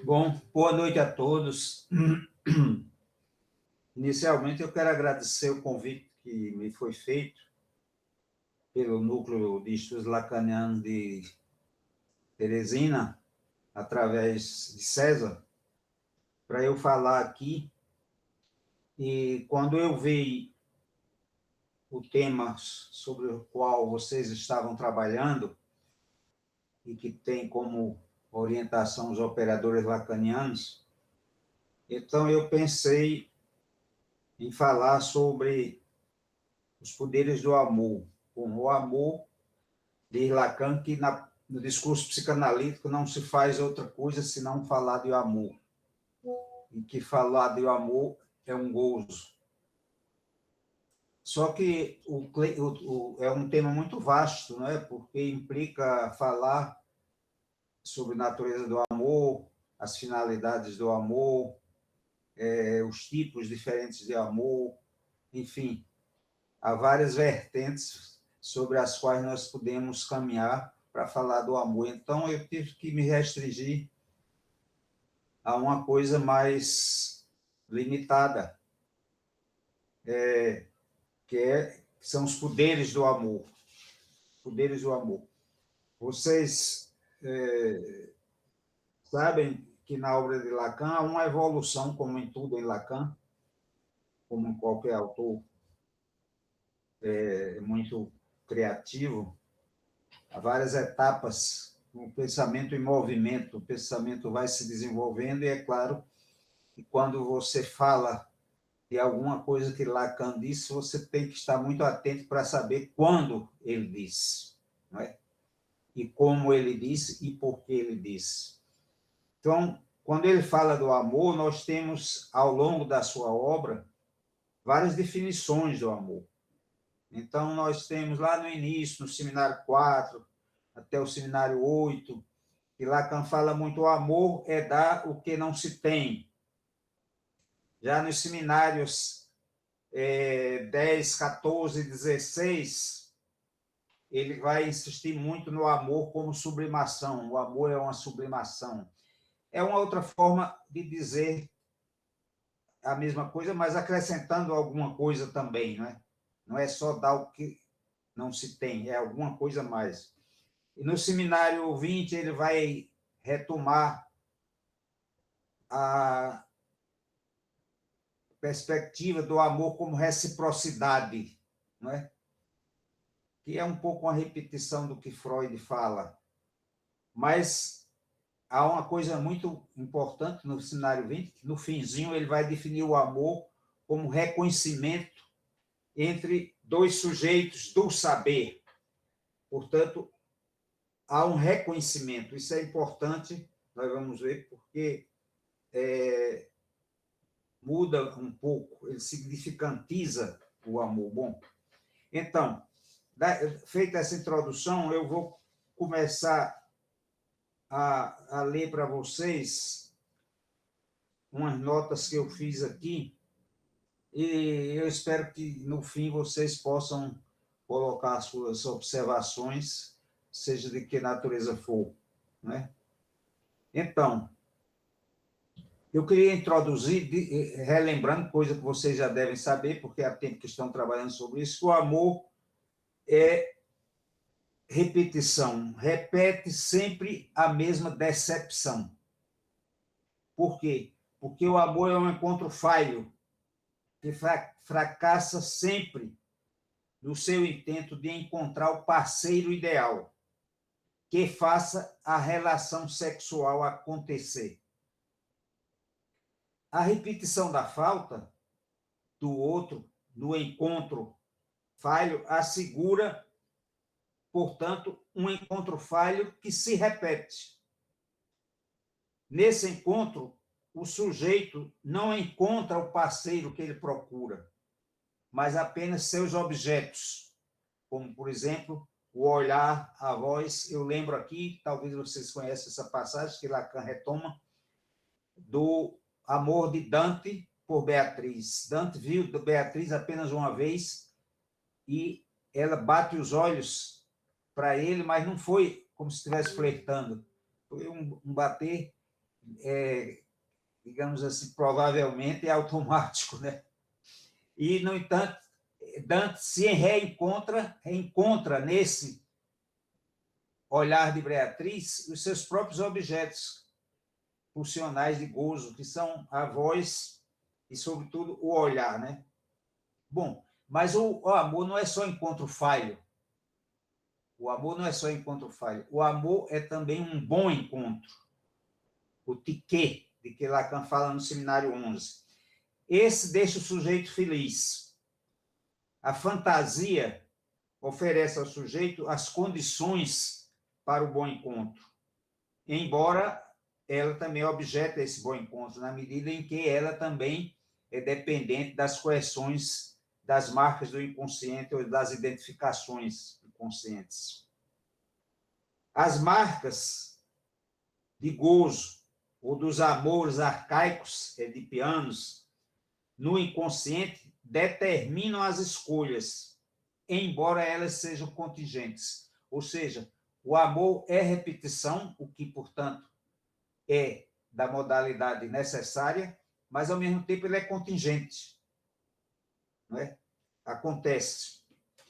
Bom, boa noite a todos. Inicialmente, eu quero agradecer o convite que me foi feito pelo Núcleo de Estudos Lacanianos de Teresina, através de César, para eu falar aqui. E quando eu vi o tema sobre o qual vocês estavam trabalhando, e que tem como orientação os operadores lacanianos, então eu pensei em falar sobre os poderes do amor. O amor, diz Lacan, que no discurso psicanalítico não se faz outra coisa senão falar de amor. E que falar de amor é um gozo. Só que é um tema muito vasto, não é? Porque implica falar sobre a natureza do amor, as finalidades do amor, os tipos diferentes de amor, enfim, há várias vertentes sobre as quais nós podemos caminhar para falar do amor. Então, eu tive que me restringir a uma coisa mais limitada, que são os poderes do amor. Poderes do amor. Vocês sabem que na obra de Lacan há uma evolução, como em tudo em Lacan, como em qualquer autor muito criativo, há várias etapas, o pensamento em movimento, o pensamento vai se desenvolvendo, e é claro que quando você fala de alguma coisa que Lacan disse, você tem que estar muito atento para saber quando ele disse, não é? E como ele disse e por que ele disse. Então, quando ele fala do amor, nós temos, ao longo da sua obra, várias definições do amor. Então, nós temos lá no início, no seminário 4, até o seminário 8, que Lacan fala muito: o amor é dar o que não se tem. Já nos seminários 10, 14, 16, ele vai insistir muito no amor como sublimação. O amor é uma sublimação. É uma outra forma de dizer a mesma coisa, mas acrescentando alguma coisa também, não é? Não é só dar o que não se tem, é alguma coisa mais. E no seminário 20, ele vai retomar a perspectiva do amor como reciprocidade, não é? Que é um pouco uma repetição do que Freud fala. Mas há uma coisa muito importante no seminário 20, que no finzinho ele vai definir o amor como reconhecimento entre dois sujeitos do saber. Portanto, há um reconhecimento. Isso é importante, nós vamos ver, porque muda um pouco, ele significantiza o amor. Bom, então, feita essa introdução, eu vou começar a ler para vocês umas notas que eu fiz aqui, e eu espero que, no fim, vocês possam colocar suas observações, seja de que natureza for, né? Então, eu queria introduzir, relembrando, coisa que vocês já devem saber, porque há tempo que estão trabalhando sobre isso, o amor é repetição, repete sempre a mesma decepção. Por quê? Porque o amor é um encontro falho, que fracassa sempre no seu intento de encontrar o parceiro ideal, que faça a relação sexual acontecer. A repetição da falta do outro, no encontro falho, assegura, portanto, um encontro falho que se repete. Nesse encontro, o sujeito não encontra o parceiro que ele procura, mas apenas seus objetos, como, por exemplo, o olhar, a voz. Eu lembro aqui, talvez vocês conheçam essa passagem que Lacan retoma, do amor de Dante por Beatriz. Dante viu Beatriz apenas uma vez e ela bate os olhos para ele, mas não foi como se estivesse flertando. Foi um bater digamos assim, provavelmente é automático, né? E, no entanto, Dante se reencontra nesse olhar de Beatriz os seus próprios objetos pulsionais de gozo, que são a voz e, sobretudo, o olhar, né? Bom, mas o amor não é só encontro falho. O amor não é só encontro falho. O amor é também um bom encontro. O tiquê, de que Lacan fala no Seminário 11. Esse deixa o sujeito feliz. A fantasia oferece ao sujeito as condições para o bom encontro, embora ela também objeta esse bom encontro, na medida em que ela também é dependente das correções das marcas do inconsciente ou das identificações inconscientes. As marcas de gozo ou dos amores arcaicos edipianos no inconsciente determinam as escolhas, embora elas sejam contingentes. Ou seja, o amor é repetição, o que, portanto, é da modalidade necessária, mas, ao mesmo tempo, ele é contingente. Não é? Acontece.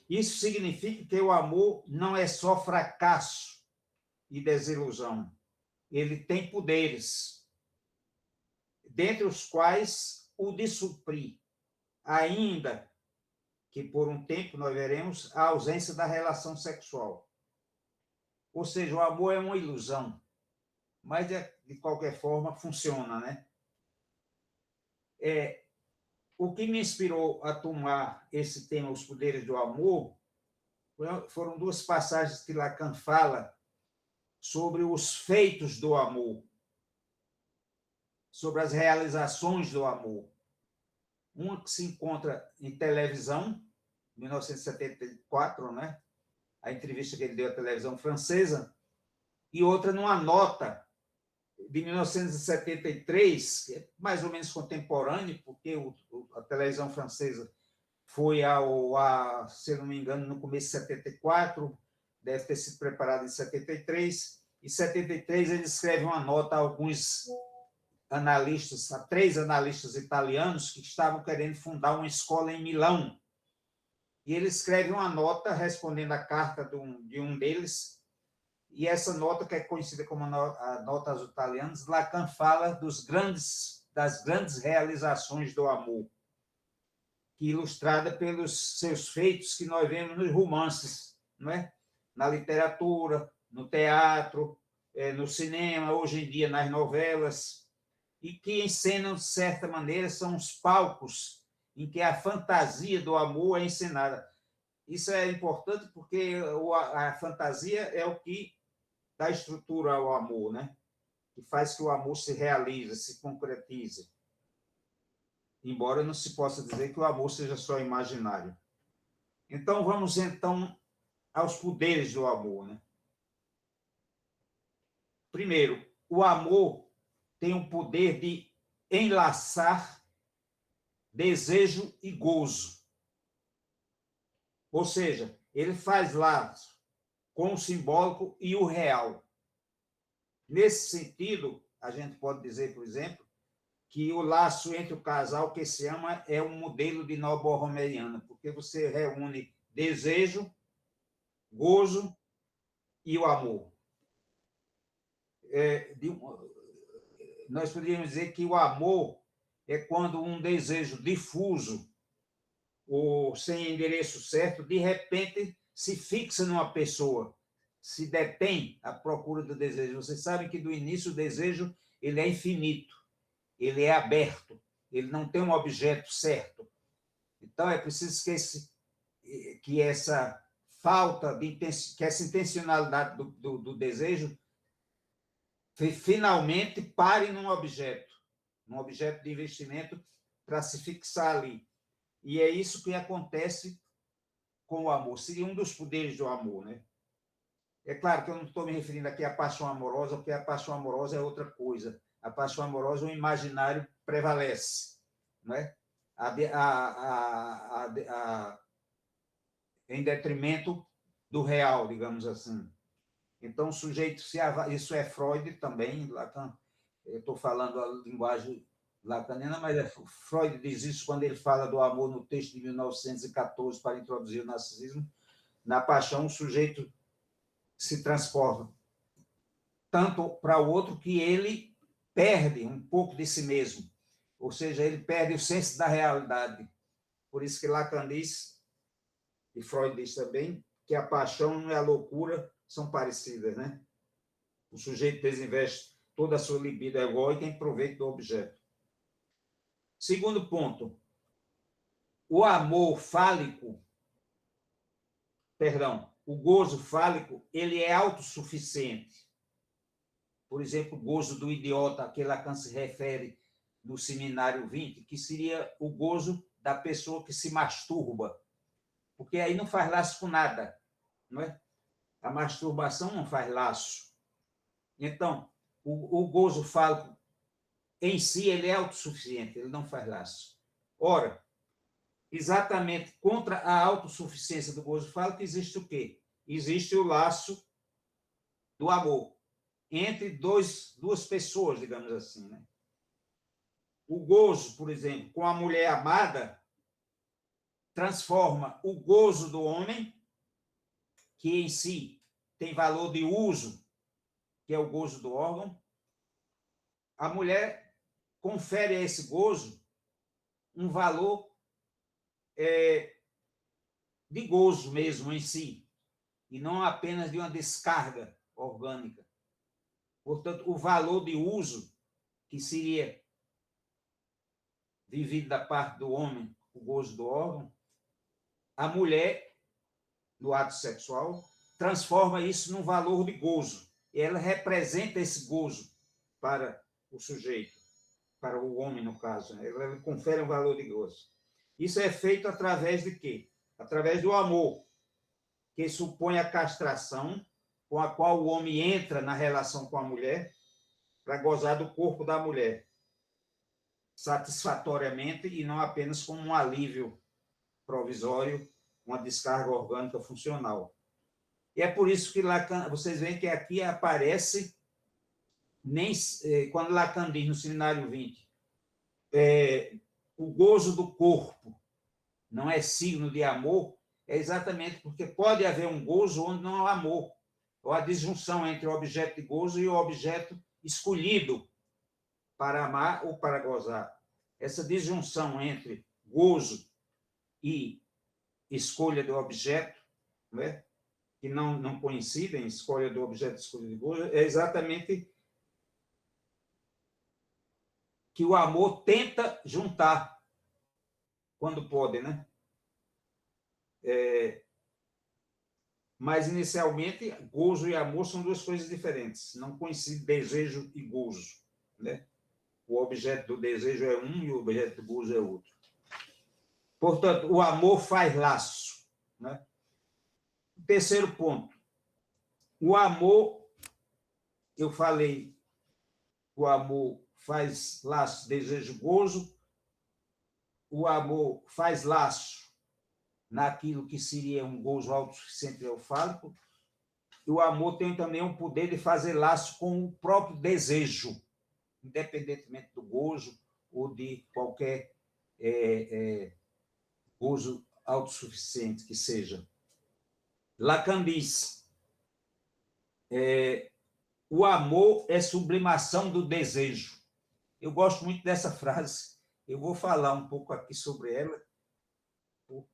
Isso significa que o amor não é só fracasso e desilusão. Ele tem poderes, dentre os quais o de suprir, ainda que por um tempo nós veremos a ausência da relação sexual. Ou seja, o amor é uma ilusão, mas de qualquer forma funciona, né? O que me inspirou a tomar esse tema, os poderes do amor, foram duas passagens que Lacan fala sobre os feitos do amor, sobre as realizações do amor. Uma que se encontra em televisão, 1974, né? A entrevista que ele deu à televisão francesa, e outra numa nota de 1973, que é mais ou menos contemporâneo, porque a televisão francesa foi se não me engano, no começo de 74, deve ter sido preparada em 73. Em 73, ele escreve uma nota a alguns analistas, a 3 analistas italianos que estavam querendo fundar uma escola em Milão. E ele escreve uma nota respondendo à carta de um deles, e essa nota, que é conhecida como a nota aos italianos, Lacan fala das grandes realizações do amor, que ilustrada pelos seus feitos que nós vemos nos romances, não é? Na literatura, no teatro, no cinema, hoje em dia nas novelas, e que encenam, de certa maneira, são os palcos em que a fantasia do amor é encenada. Isso é importante porque a fantasia é o que dá estrutura ao amor, né? Que faz que o amor se realize, se concretize. Embora não se possa dizer que o amor seja só imaginário. Então, vamos aos poderes do amor, né? Primeiro, o amor tem o poder de enlaçar desejo e gozo. Ou seja, ele faz laço com o simbólico e o real. Nesse sentido, a gente pode dizer, por exemplo, que o laço entre o casal que se ama é um modelo de noborromeriana, porque você reúne desejo, gozo e o amor. Nós poderíamos dizer que o amor é quando um desejo difuso ou sem endereço certo, de repente se fixa numa pessoa, se detém à procura do desejo. Vocês sabem que do início o desejo ele é infinito, ele é aberto, ele não tem um objeto certo. Então é preciso que essa falta que essa intencionalidade do desejo finalmente pare num objeto de investimento para se fixar ali. E é isso que acontece com o amor. Seria um dos poderes do amor, né? É claro que eu não estou me referindo aqui à paixão amorosa, porque a paixão amorosa é outra coisa. A paixão amorosa, o imaginário prevalece, não é? Em detrimento do real, digamos assim. Então, o sujeito isso é Freud também, Lacan, eu estou falando a linguagem lacaniana, mas Freud diz isso quando ele fala do amor no texto de 1914 para introduzir o narcisismo. Na paixão, o sujeito se transforma tanto para o outro que ele perde um pouco de si mesmo, ou seja, ele perde o senso da realidade. Por isso que Lacan diz, e Freud diz também, que a paixão e a loucura são parecidas, né? O sujeito desinveste toda a sua libido egóica em proveito do objeto. Segundo ponto, o amor fálico, perdão, o gozo fálico, ele é autossuficiente. Por exemplo, o gozo do idiota, a que Lacan se refere no Seminário 20, que seria o gozo da pessoa que se masturba, porque aí não faz laço com nada, não é? A masturbação não faz laço. Então, o gozo fálico em si, ele é autossuficiente, ele não faz laço. Ora, exatamente contra a autossuficiência do gozo fálico existe o quê? Existe o laço do amor entre duas pessoas, digamos assim, né? O gozo, por exemplo, com a mulher amada, transforma o gozo do homem, que em si tem valor de uso, que é o gozo do órgão. A mulher confere a esse gozo um valor de gozo mesmo em si, e não apenas de uma descarga orgânica. Portanto, o valor de uso, que seria vivido da parte do homem, o gozo do órgão, a mulher, no ato sexual, transforma isso num valor de gozo. E ela representa esse gozo para o sujeito, para o homem, no caso. Ela confere um valor de gozo. Isso é feito através de quê? Através do amor, que supõe a castração, com a qual o homem entra na relação com a mulher para gozar do corpo da mulher, satisfatoriamente e não apenas como um alívio provisório, uma descarga orgânica funcional. E é por isso que Lacan, vocês veem que aqui aparece, quando Lacan diz no Seminário 20, o gozo do corpo não é signo de amor, é exatamente porque pode haver um gozo onde não há amor, ou a disjunção entre o objeto de gozo e o objeto escolhido para amar ou para gozar. Essa disjunção entre gozo e escolha do objeto, né, que não coincidem, escolha do objeto e escolha de gozo, é exatamente que o amor tenta juntar, quando pode, né? Mas, inicialmente, gozo e amor são duas coisas diferentes. Não coincidem desejo e gozo, né? O objeto do desejo é um e o objeto do gozo é outro. Portanto, o amor faz laço, né? Terceiro ponto. O amor, eu falei, o amor faz laço, desejo, gozo. O amor faz laço naquilo que seria um gozo autossuficiente eufálico. E o amor tem também o poder de fazer laço com o próprio desejo, independentemente do gozo ou de qualquer gozo autossuficiente que seja. Lacan diz, o amor é sublimação do desejo. Eu gosto muito dessa frase, eu vou falar um pouco aqui sobre ela,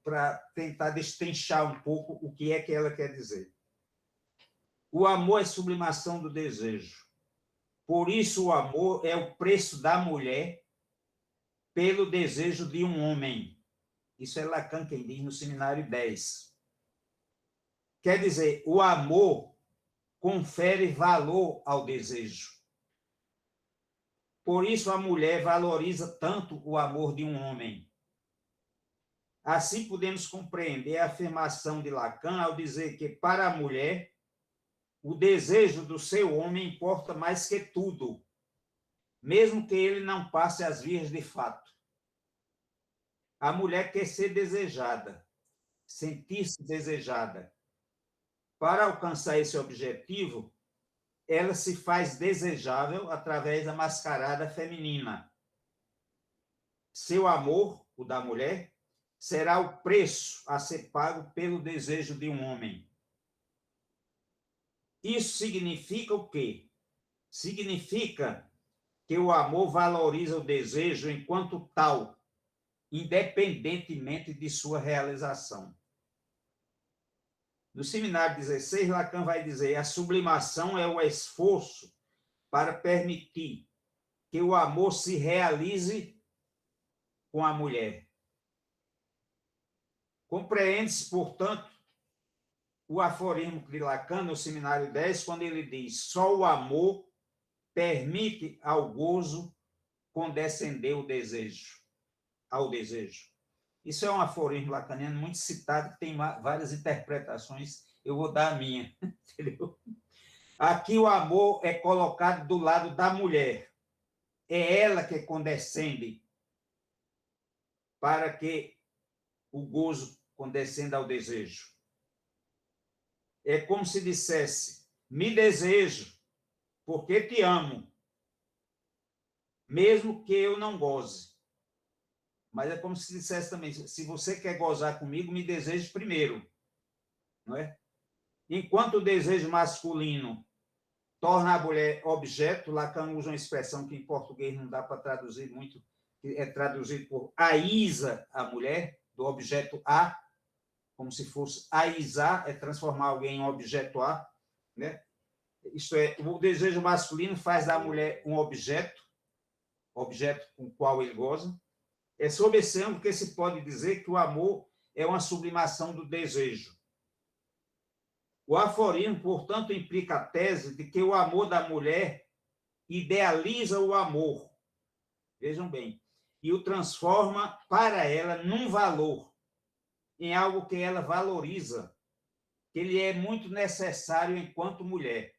para tentar destrinchar um pouco o que é que ela quer dizer. O amor é sublimação do desejo. Por isso, o amor é o preço da mulher pelo desejo de um homem. Isso é Lacan quem diz no Seminário 10. Quer dizer, o amor confere valor ao desejo. Por isso, a mulher valoriza tanto o amor de um homem. Assim, podemos compreender a afirmação de Lacan ao dizer que, para a mulher, o desejo do seu homem importa mais que tudo, mesmo que ele não passe as vias de fato. A mulher quer ser desejada, sentir-se desejada. Para alcançar esse objetivo, ela se faz desejável através da mascarada feminina. Seu amor, o da mulher, será o preço a ser pago pelo desejo de um homem. Isso significa o quê? Significa que o amor valoriza o desejo enquanto tal, independentemente de sua realização. No seminário 16, Lacan vai dizer: a sublimação é o esforço para permitir que o amor se realize com a mulher. Compreende-se, portanto, o aforismo de Lacan no seminário 10, quando ele diz: só o amor permite ao gozo condescender ao desejo. Isso é um aforismo lacaniano muito citado, que tem várias interpretações. Eu vou dar a minha, entendeu? Aqui o amor é colocado do lado da mulher. É ela que condescende para que o gozo condescenda ao desejo. É como se dissesse: me desejo porque te amo, mesmo que eu não goze. Mas é como se dissesse também: se você quer gozar comigo, me deseje primeiro, não é? Enquanto o desejo masculino torna a mulher objeto, Lacan usa uma expressão que em português não dá para traduzir muito, que é traduzido por aísa a mulher, do objeto a, como se fosse aisar, é transformar alguém em objeto a, né? Isto é, o desejo masculino faz da mulher um objeto com o qual ele goza. É sob esse ângulo que se pode dizer que o amor é uma sublimação do desejo. O aforismo, portanto, implica a tese de que o amor da mulher idealiza o amor, vejam bem, e o transforma para ela num valor, em algo que ela valoriza, que lhe é muito necessário enquanto mulher.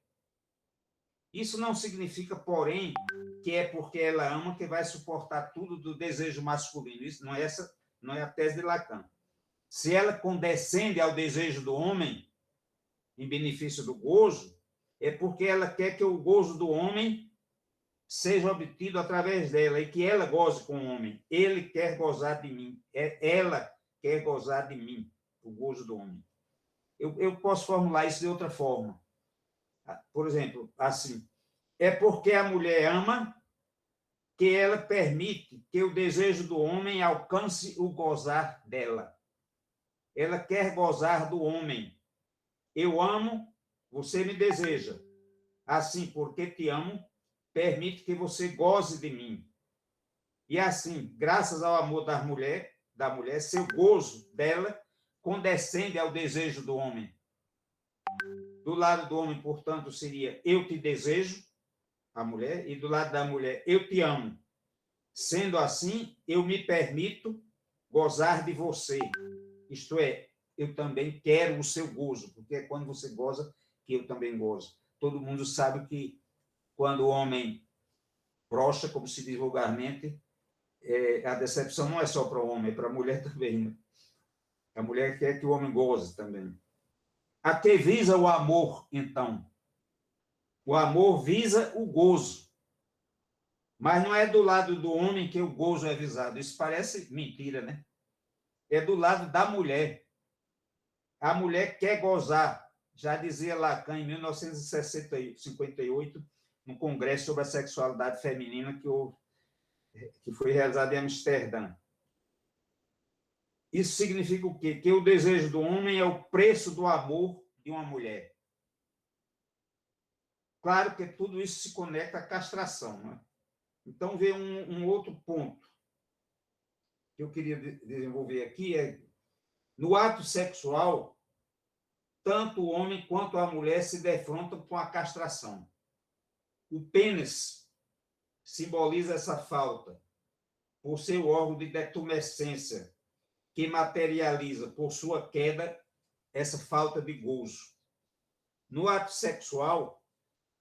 Isso não significa, porém, que é porque ela ama que vai suportar tudo do desejo masculino. Isso não é a tese de Lacan. Se ela condescende ao desejo do homem, em benefício do gozo, é porque ela quer que o gozo do homem seja obtido através dela e que ela goze com o homem. Ele quer gozar de mim. Ela quer gozar de mim, o gozo do homem. Eu posso formular isso de outra forma. Por exemplo, assim: é porque a mulher ama que ela permite que o desejo do homem alcance o gozar dela. Ela quer gozar do homem. Eu amo, você me deseja. Assim, porque te amo, permite que você goze de mim. E assim, graças ao amor da mulher, seu gozo dela condescende ao desejo do homem. Do lado do homem, portanto, seria: eu te desejo, a mulher, e do lado da mulher: eu te amo. Sendo assim, eu me permito gozar de você. Isto é, eu também quero o seu gozo, porque é quando você goza que eu também gozo. Todo mundo sabe que quando o homem brocha, como se diz vulgarmente, a decepção não é só para o homem, é para a mulher também. Né? A mulher quer que o homem goze também. A que visa o amor, então? O amor visa o gozo. Mas não é do lado do homem que o gozo é visado. Isso parece mentira, né? É do lado da mulher. A mulher quer gozar. Já dizia Lacan em 1958, no Congresso sobre a Sexualidade Feminina que foi realizado em Amsterdã. Isso significa o quê? Que o desejo do homem é o preço do amor de uma mulher. Claro que tudo isso se conecta à castração. Né? Então, vem um outro ponto que eu queria desenvolver aqui, no ato sexual, tanto o homem quanto a mulher se defrontam com a castração. O pênis simboliza essa falta, por ser o órgão de detumescência, que materializa, por sua queda, essa falta de gozo. No ato sexual,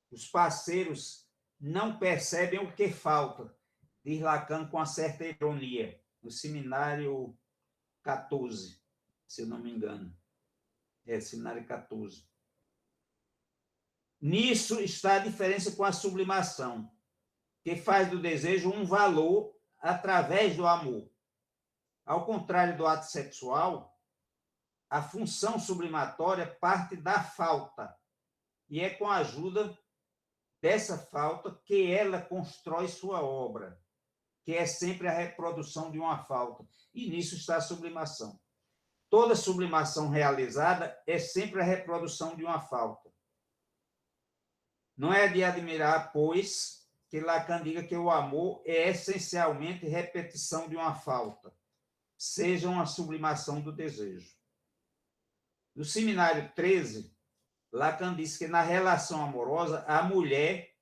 os parceiros não percebem o que falta, diz Lacan com uma certa ironia, no seminário 14, se eu não me engano. Seminário 14. Nisso está a diferença com a sublimação, que faz do desejo um valor através do amor. Ao contrário do ato sexual, a função sublimatória parte da falta, e é com a ajuda dessa falta que ela constrói sua obra, que é sempre a reprodução de uma falta. E nisso está a sublimação. Toda sublimação realizada é sempre a reprodução de uma falta. Não é de admirar, pois, que Lacan diga que o amor é essencialmente repetição de uma falta, seja uma sublimação do desejo. No Seminário 13, Lacan diz que na relação amorosa, a mulher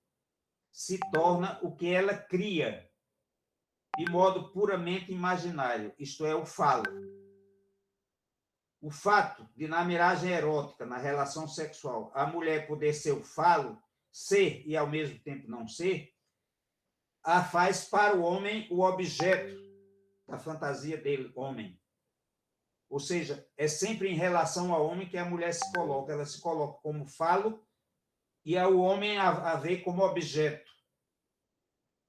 se torna o que ela cria, de modo puramente imaginário, isto é, o falo. O fato de, na miragem erótica, na relação sexual, a mulher poder ser o falo, ser e ao mesmo tempo não ser, a faz para o homem o objeto da fantasia dele, homem. Ou seja, é sempre em relação ao homem que a mulher se coloca. Ela se coloca como falo e ao homem a vê como objeto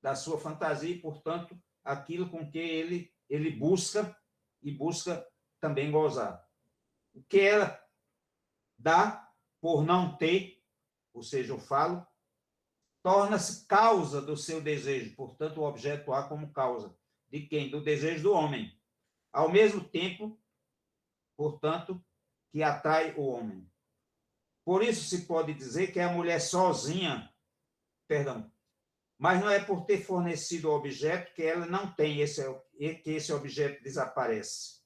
da sua fantasia e, portanto, aquilo com que ele busca e busca também gozar. O que ela dá por não ter, ou seja, o falo, torna-se causa do seu desejo, portanto, o objeto A como causa. De quem? Do desejo do homem. Ao mesmo tempo, portanto, que atrai o homem. Por isso se pode dizer que a mulher sozinha, mas não é por ter fornecido o objeto que ela não tem que esse objeto desaparece.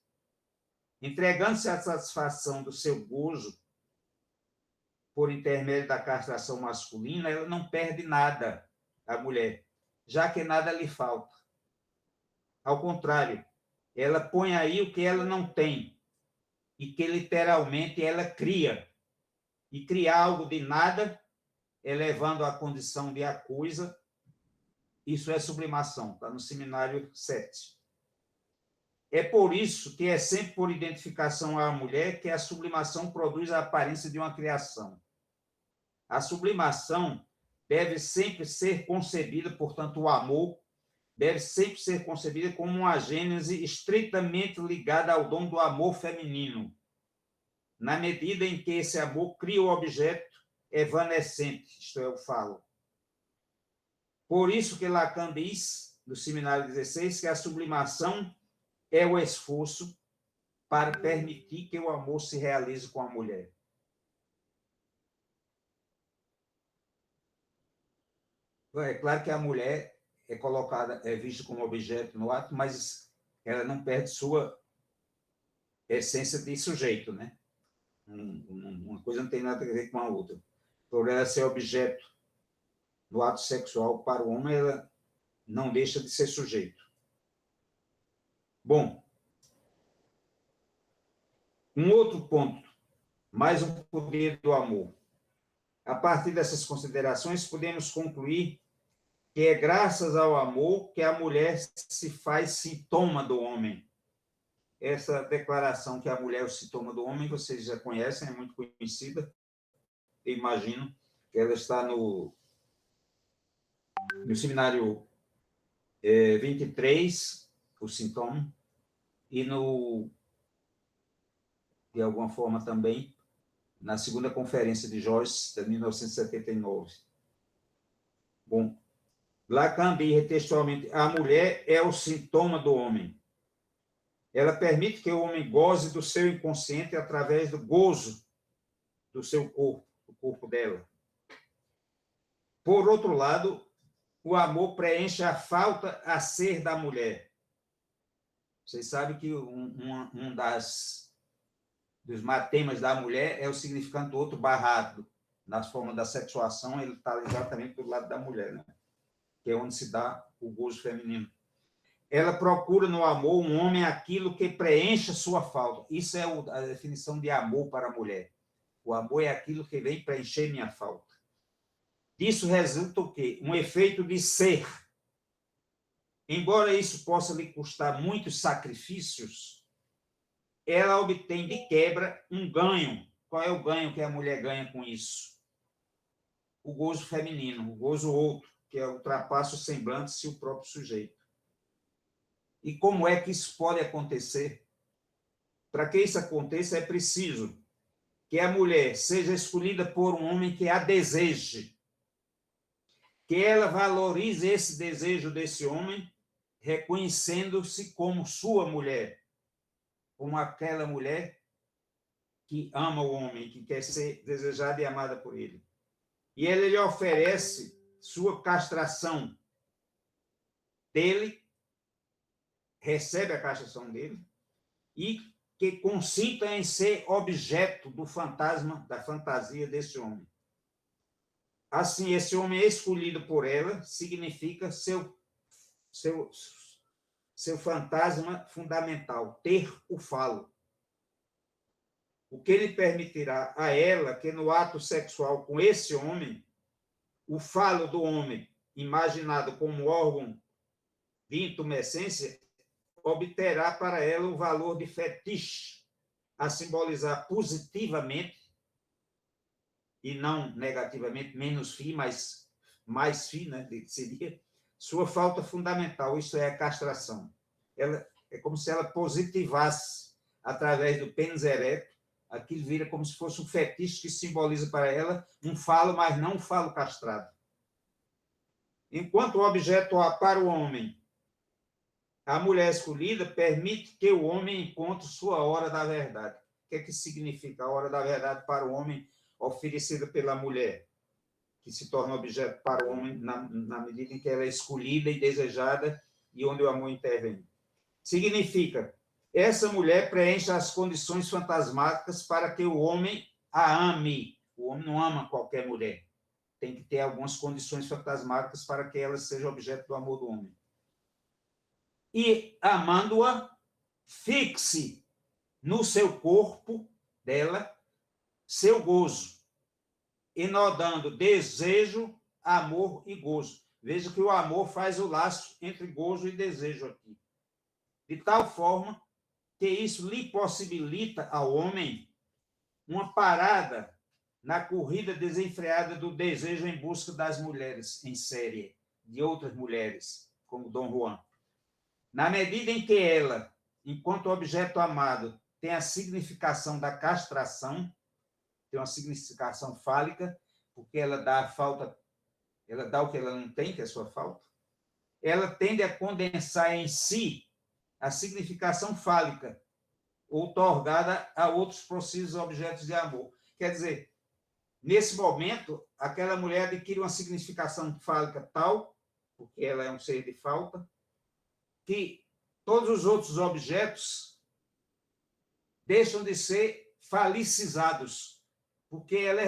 Entregando-se à satisfação do seu gozo, por intermédio da castração masculina, ela não perde nada, a mulher, já que nada lhe falta. Ao contrário, ela põe aí o que ela não tem, e que literalmente ela cria. E criar algo de nada, elevando a condição de a coisa, isso é sublimação, está no Seminário 7. É por isso que é sempre por identificação à mulher que a sublimação produz a aparência de uma criação. A sublimação deve sempre ser concebida, portanto, o amor deve sempre ser concebida como uma gênese estritamente ligada ao dom do amor feminino, na medida em que esse amor cria o objeto evanescente, isto é, o falo. Por isso que Lacan diz, no Seminário 16, que a sublimação é o esforço para permitir que o amor se realize com a mulher. É claro que a mulher é colocada, é vista como objeto no ato, mas ela não perde sua essência de sujeito, né? Uma coisa não tem nada a ver com a outra. Por ela ser objeto no ato sexual para o homem, ela não deixa de ser sujeito. Bom, um outro ponto, mais um poder do amor. A partir dessas considerações, podemos concluir que é graças ao amor que a mulher se faz sintoma do homem. Essa declaração que a mulher é o sintoma do homem, vocês já conhecem, é muito conhecida. Eu imagino que ela está no Seminário 23, o sintoma, e de alguma forma também, na segunda conferência de Joyce, de 1979. Bom, Lacan diz textualmente, a mulher é o sintoma do homem. Ela permite que o homem goze do seu inconsciente através do gozo do seu corpo, do corpo dela. Por outro lado, o amor preenche a falta a ser da mulher. Vocês sabem que um dos matemas da mulher é o significante do outro barrado. Na forma da sexuação, ele está exatamente do lado da mulher, né? Que é onde se dá o gozo feminino. Ela procura no amor um homem aquilo que preencha sua falta. Isso é a definição de amor para a mulher. O amor é aquilo que vem preencher minha falta. Disso resulta o quê? Um efeito de ser. Embora isso possa lhe custar muitos sacrifícios, ela obtém de quebra um ganho. Qual é o ganho que a mulher ganha com isso? o gozo feminino, o gozo outro, que ultrapassa o semblante e o próprio sujeito. E como é que isso pode acontecer? Para que isso aconteça, é preciso que a mulher seja escolhida por um homem que a deseje, que ela valorize esse desejo desse homem, reconhecendo-se como sua mulher, como aquela mulher que ama o homem, que quer ser desejada e amada por ele. E ele lhe oferece sua castração dele, recebe a castração dele, e que consinta em ser objeto do fantasma, da fantasia desse homem. Assim, esse homem escolhido por ela significa seu fantasma fundamental, ter o falo. O que lhe permitirá a ela que no ato sexual com esse homem, o falo do homem, imaginado como órgão de intumescência, obterá para ela o valor de fetiche, a simbolizar positivamente e não negativamente, menos fi, mas mais fi, né, seria sua falta fundamental, isso é a castração. Ela, é como se ela positivasse, através do pênis ereto, aquilo vira como se fosse um fetiche que simboliza para ela um falo, mas não um falo castrado. Enquanto o objeto para o homem, a mulher escolhida permite que o homem encontre sua hora da verdade. O que é que significa a hora da verdade para o homem oferecida pela mulher, que se torna objeto para o homem na medida em que ela é escolhida e desejada e onde o amor intervém? Significa, essa mulher preenche as condições fantasmáticas para que o homem a ame. O homem não ama qualquer mulher. Tem que ter algumas condições fantasmáticas para que ela seja objeto do amor do homem. E, amando-a, fixe no seu corpo dela seu gozo, enodando desejo, amor e gozo. Veja que o amor faz o laço entre gozo e desejo aqui. De tal forma que isso lhe possibilita ao homem uma parada na corrida desenfreada do desejo em busca das mulheres em série, de outras mulheres, como Dom Juan. Na medida em que ela, enquanto objeto amado, tem a significação da castração, tem uma significação fálica, porque ela dá a falta, ela dá o que ela não tem, que é a sua falta, ela tende a condensar em si a significação fálica, outorgada a outros possíveis objetos de amor. Quer dizer, nesse momento, aquela mulher adquire uma significação fálica tal, porque ela é um ser de falta, que todos os outros objetos deixam de ser falicizados, porque ela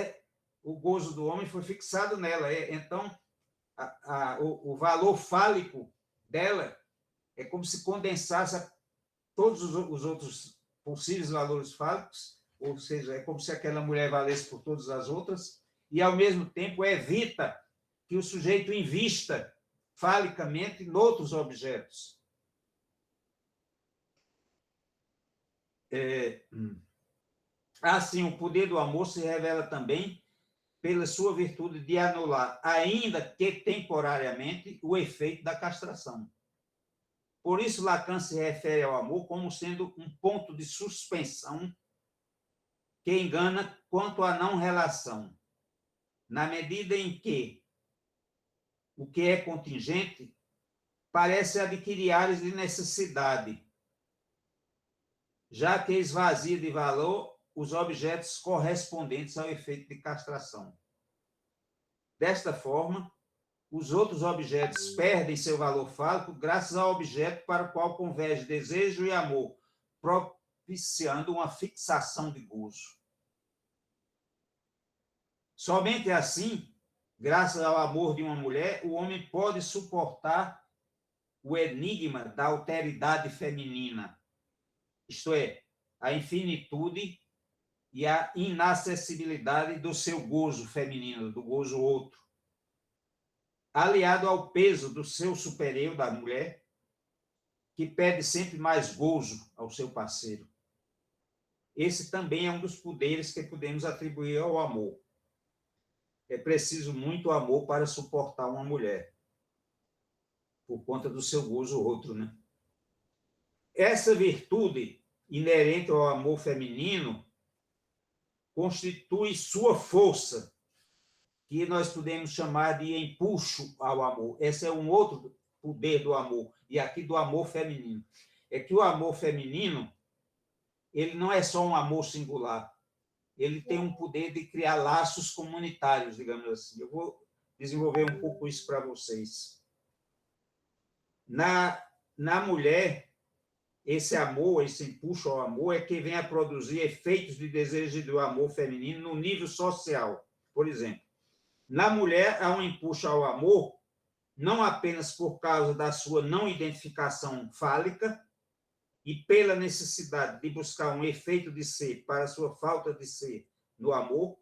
o gozo do homem foi fixado nela. Então, o valor fálico dela é como se condensasse todos os outros possíveis valores fálicos, ou seja, é como se aquela mulher valesse por todas as outras, e, ao mesmo tempo, evita que o sujeito invista falicamente em outros objetos. Assim, o poder do amor se revela também pela sua virtude de anular, ainda que temporariamente, o efeito da castração. Por isso, Lacan se refere ao amor como sendo um ponto de suspensão que engana quanto à não-relação, na medida em que o que é contingente parece adquirir áreas de necessidade, já que esvazia de valor os objetos correspondentes ao efeito de castração. Desta forma, os outros objetos perdem seu valor fálico graças ao objeto para o qual converge desejo e amor, propiciando uma fixação de gozo. Somente assim, graças ao amor de uma mulher, o homem pode suportar o enigma da alteridade feminina, isto é, a infinitude e a inacessibilidade do seu gozo feminino, do gozo outro, aliado ao peso do seu superior, da mulher, que pede sempre mais gozo ao seu parceiro. Esse também é um dos poderes que podemos atribuir ao amor. é preciso muito amor para suportar uma mulher, por conta do seu gozo outro, né? Essa virtude inerente ao amor feminino constitui sua força, que nós podemos chamar de empuxo ao amor. Esse é um outro poder do amor, e aqui do amor feminino. É que o amor feminino, ele não é só um amor singular, ele tem um poder de criar laços comunitários, digamos assim. Eu vou desenvolver um pouco isso para vocês. Na mulher, esse amor, esse empuxo ao amor, é que vem a produzir efeitos de desejo do amor feminino no nível social. Por exemplo, na mulher há um empuxo ao amor, não apenas por causa da sua não identificação fálica e pela necessidade de buscar um efeito de ser para a sua falta de ser no amor,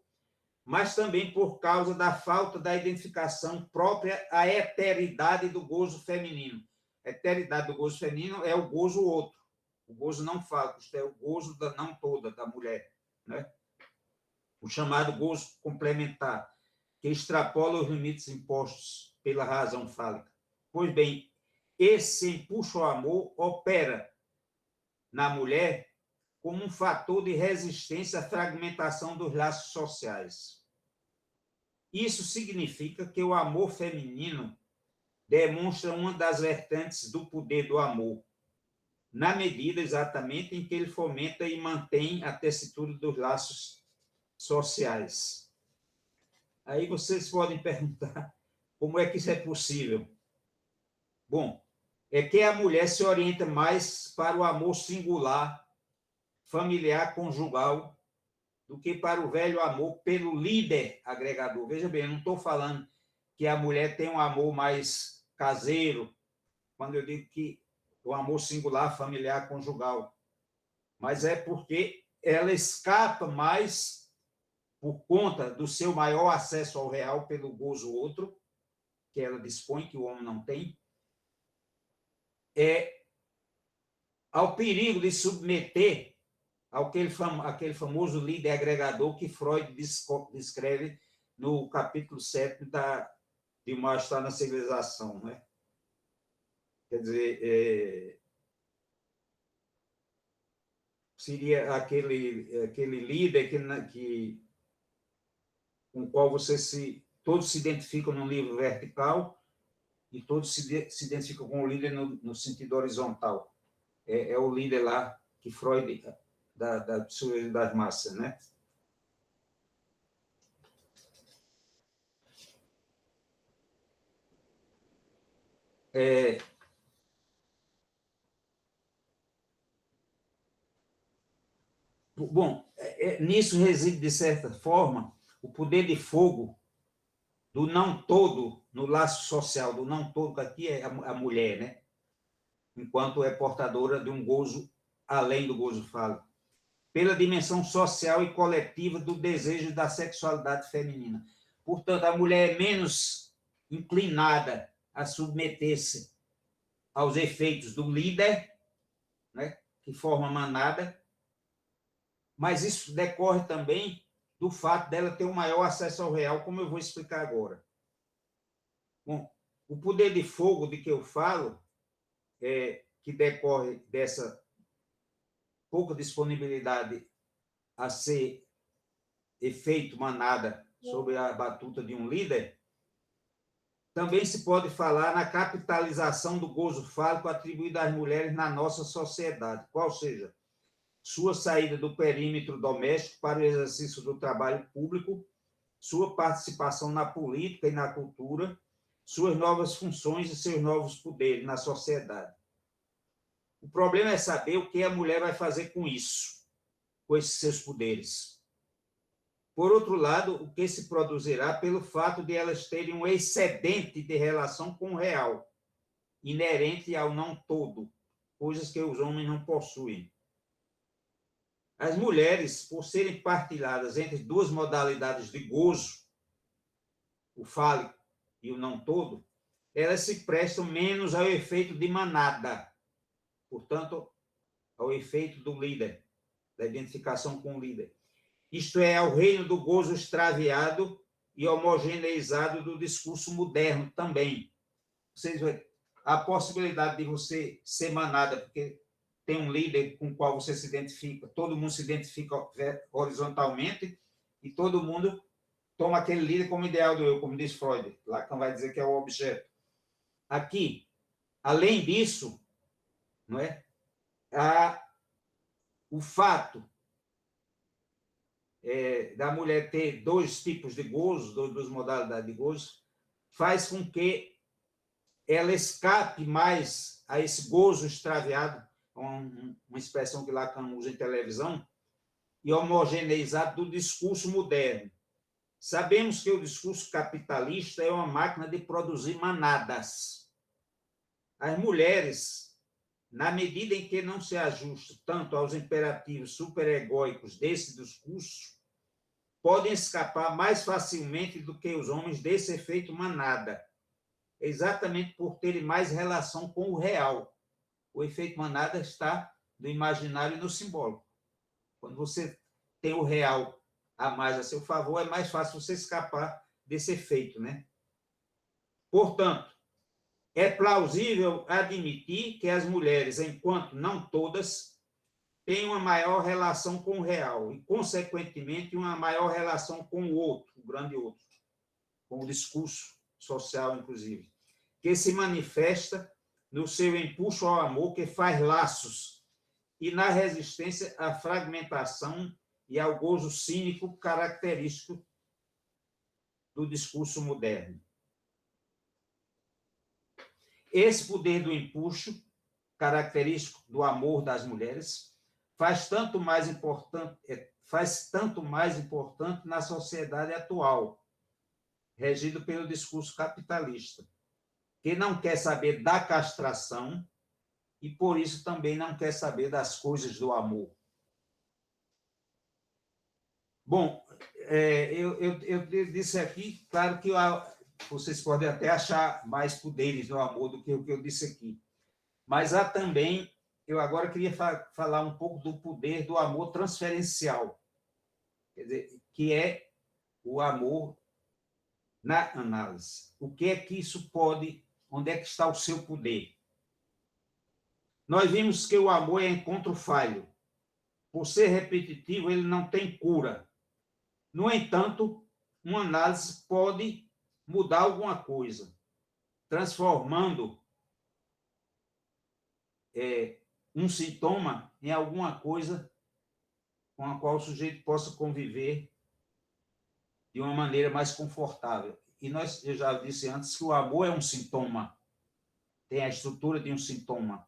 mas também por causa da falta da identificação própria à eteridade do gozo feminino. A eteridade do gozo feminino é o gozo outro, o gozo não fálico, isto é o gozo da não toda, da mulher, né? O chamado gozo complementar, que extrapola os limites impostos pela razão fálica. Pois bem, esse empuxo ao amor opera na mulher como um fator de resistência à fragmentação dos laços sociais. Isso significa que o amor feminino demonstra uma das vertentes do poder do amor, na medida exatamente em que ele fomenta e mantém a tessitura dos laços sociais. Aí vocês podem perguntar como é que isso é possível. Bom, é que a mulher se orienta mais para o amor singular, familiar, conjugal, do que para o velho amor pelo líder agregador. Veja bem, eu não estou falando que a mulher tem um amor mais caseiro, quando eu digo que o amor singular, familiar, conjugal, mas é porque ela escapa mais por conta do seu maior acesso ao real pelo gozo outro, que ela dispõe, que o homem não tem, ao perigo de submeter aquele famoso líder agregador que Freud descreve no capítulo 7 de Mal-Estar na Civilização, né? Quer dizer, seria aquele líder com o qual todos se identificam no nível vertical e todos se identificam com o líder no sentido horizontal. É o líder lá que Freud, da psicologia das massas, né? Bom, nisso reside, de certa forma, o poder de fogo do não todo no laço social, do não todo, que aqui é a mulher, né? Enquanto é portadora de um gozo além do gozo fálico, pela dimensão social e coletiva do desejo da sexualidade feminina. Portanto, a mulher é menos inclinada a submeter-se aos efeitos do líder, né, que forma manada, mas isso decorre também do fato dela ter um maior acesso ao real, como eu vou explicar agora. Bom, o poder de fogo de que eu falo, que decorre dessa pouca disponibilidade a ser efeito manada sob a batuta de um líder, também se pode falar na capitalização do gozo fálico atribuído às mulheres na nossa sociedade, qual seja, sua saída do perímetro doméstico para o exercício do trabalho público, sua participação na política e na cultura, suas novas funções e seus novos poderes na sociedade. O problema é saber o que a mulher vai fazer com isso, com esses seus poderes. Por outro lado, o que se produzirá pelo fato de elas terem um excedente de relação com o real, inerente ao não todo, coisas que os homens não possuem. As mulheres, por serem partilhadas entre duas modalidades de gozo, o fálico e o não todo, elas se prestam menos ao efeito de manada, portanto, ao efeito do líder, da identificação com o líder. Isto é, ao reino do gozo extraviado e homogeneizado do discurso moderno também. Ou seja, a possibilidade de você ser manada, porque tem um líder com o qual você se identifica, todo mundo se identifica horizontalmente, e todo mundo toma aquele líder como ideal do eu, como diz Freud. Lacan vai dizer que é o objeto. Aqui, além disso, não é? O fato da mulher ter dois tipos de gozo, duas modalidades de gozo, faz com que ela escape mais a esse gozo extraviado, uma expressão que Lacan usa em televisão, e homogeneizado do discurso moderno. Sabemos que o discurso capitalista é uma máquina de produzir manadas. As mulheres, na medida em que não se ajustam tanto aos imperativos superegóicos desse discurso, podem escapar mais facilmente do que os homens desse efeito manada, exatamente por terem mais relação com o real. O efeito manada está no imaginário e no simbólico. Quando você tem o real a mais a seu favor, é mais fácil você escapar desse efeito, né? Portanto, é plausível admitir que as mulheres, enquanto não todas, têm uma maior relação com o real e, consequentemente, uma maior relação com o outro, o grande outro, com o discurso social, inclusive, que se manifesta no seu impulso ao amor, que faz laços, e na resistência à fragmentação e ao gozo cínico característico do discurso moderno. Esse poder do impulso, característico do amor das mulheres, faz tanto mais importante na sociedade atual, regido pelo discurso capitalista, que não quer saber da castração e, por isso, também não quer saber das coisas do amor. Bom, eu disse aqui, claro que vocês podem até achar mais poderes no amor do que o que eu disse aqui, mas há também, eu agora queria falar um pouco do poder do amor transferencial, quer dizer, que é o amor na análise. O que é que isso pode, onde é que está o seu poder? Nós vimos que o amor é encontro falho. Por ser repetitivo, ele não tem cura. No entanto, uma análise pode mudar alguma coisa, transformando um sintoma em alguma coisa com a qual o sujeito possa conviver de uma maneira mais confortável. E eu já disse antes que o amor é um sintoma, tem a estrutura de um sintoma.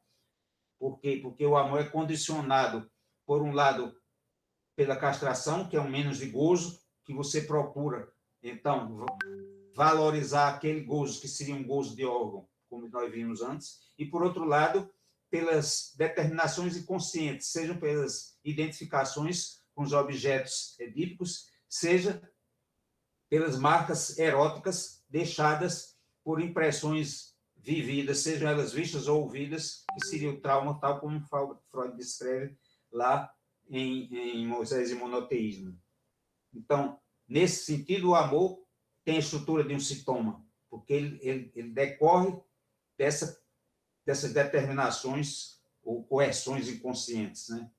Por quê? Porque o amor é condicionado, por um lado, pela castração, que é um menos de gozo, que você procura, então, valorizar aquele gozo, que seria um gozo de órgão, como nós vimos antes, e, por outro lado, pelas determinações inconscientes, sejam pelas identificações com os objetos edípicos, seja pelas marcas eróticas deixadas por impressões vividas, sejam elas vistas ou ouvidas, que seria o trauma, tal como Freud descreve lá em Moisés e Monoteísmo. Então, nesse sentido, o amor tem a estrutura de um sintoma, porque ele decorre dessas determinações ou coerções inconscientes, né?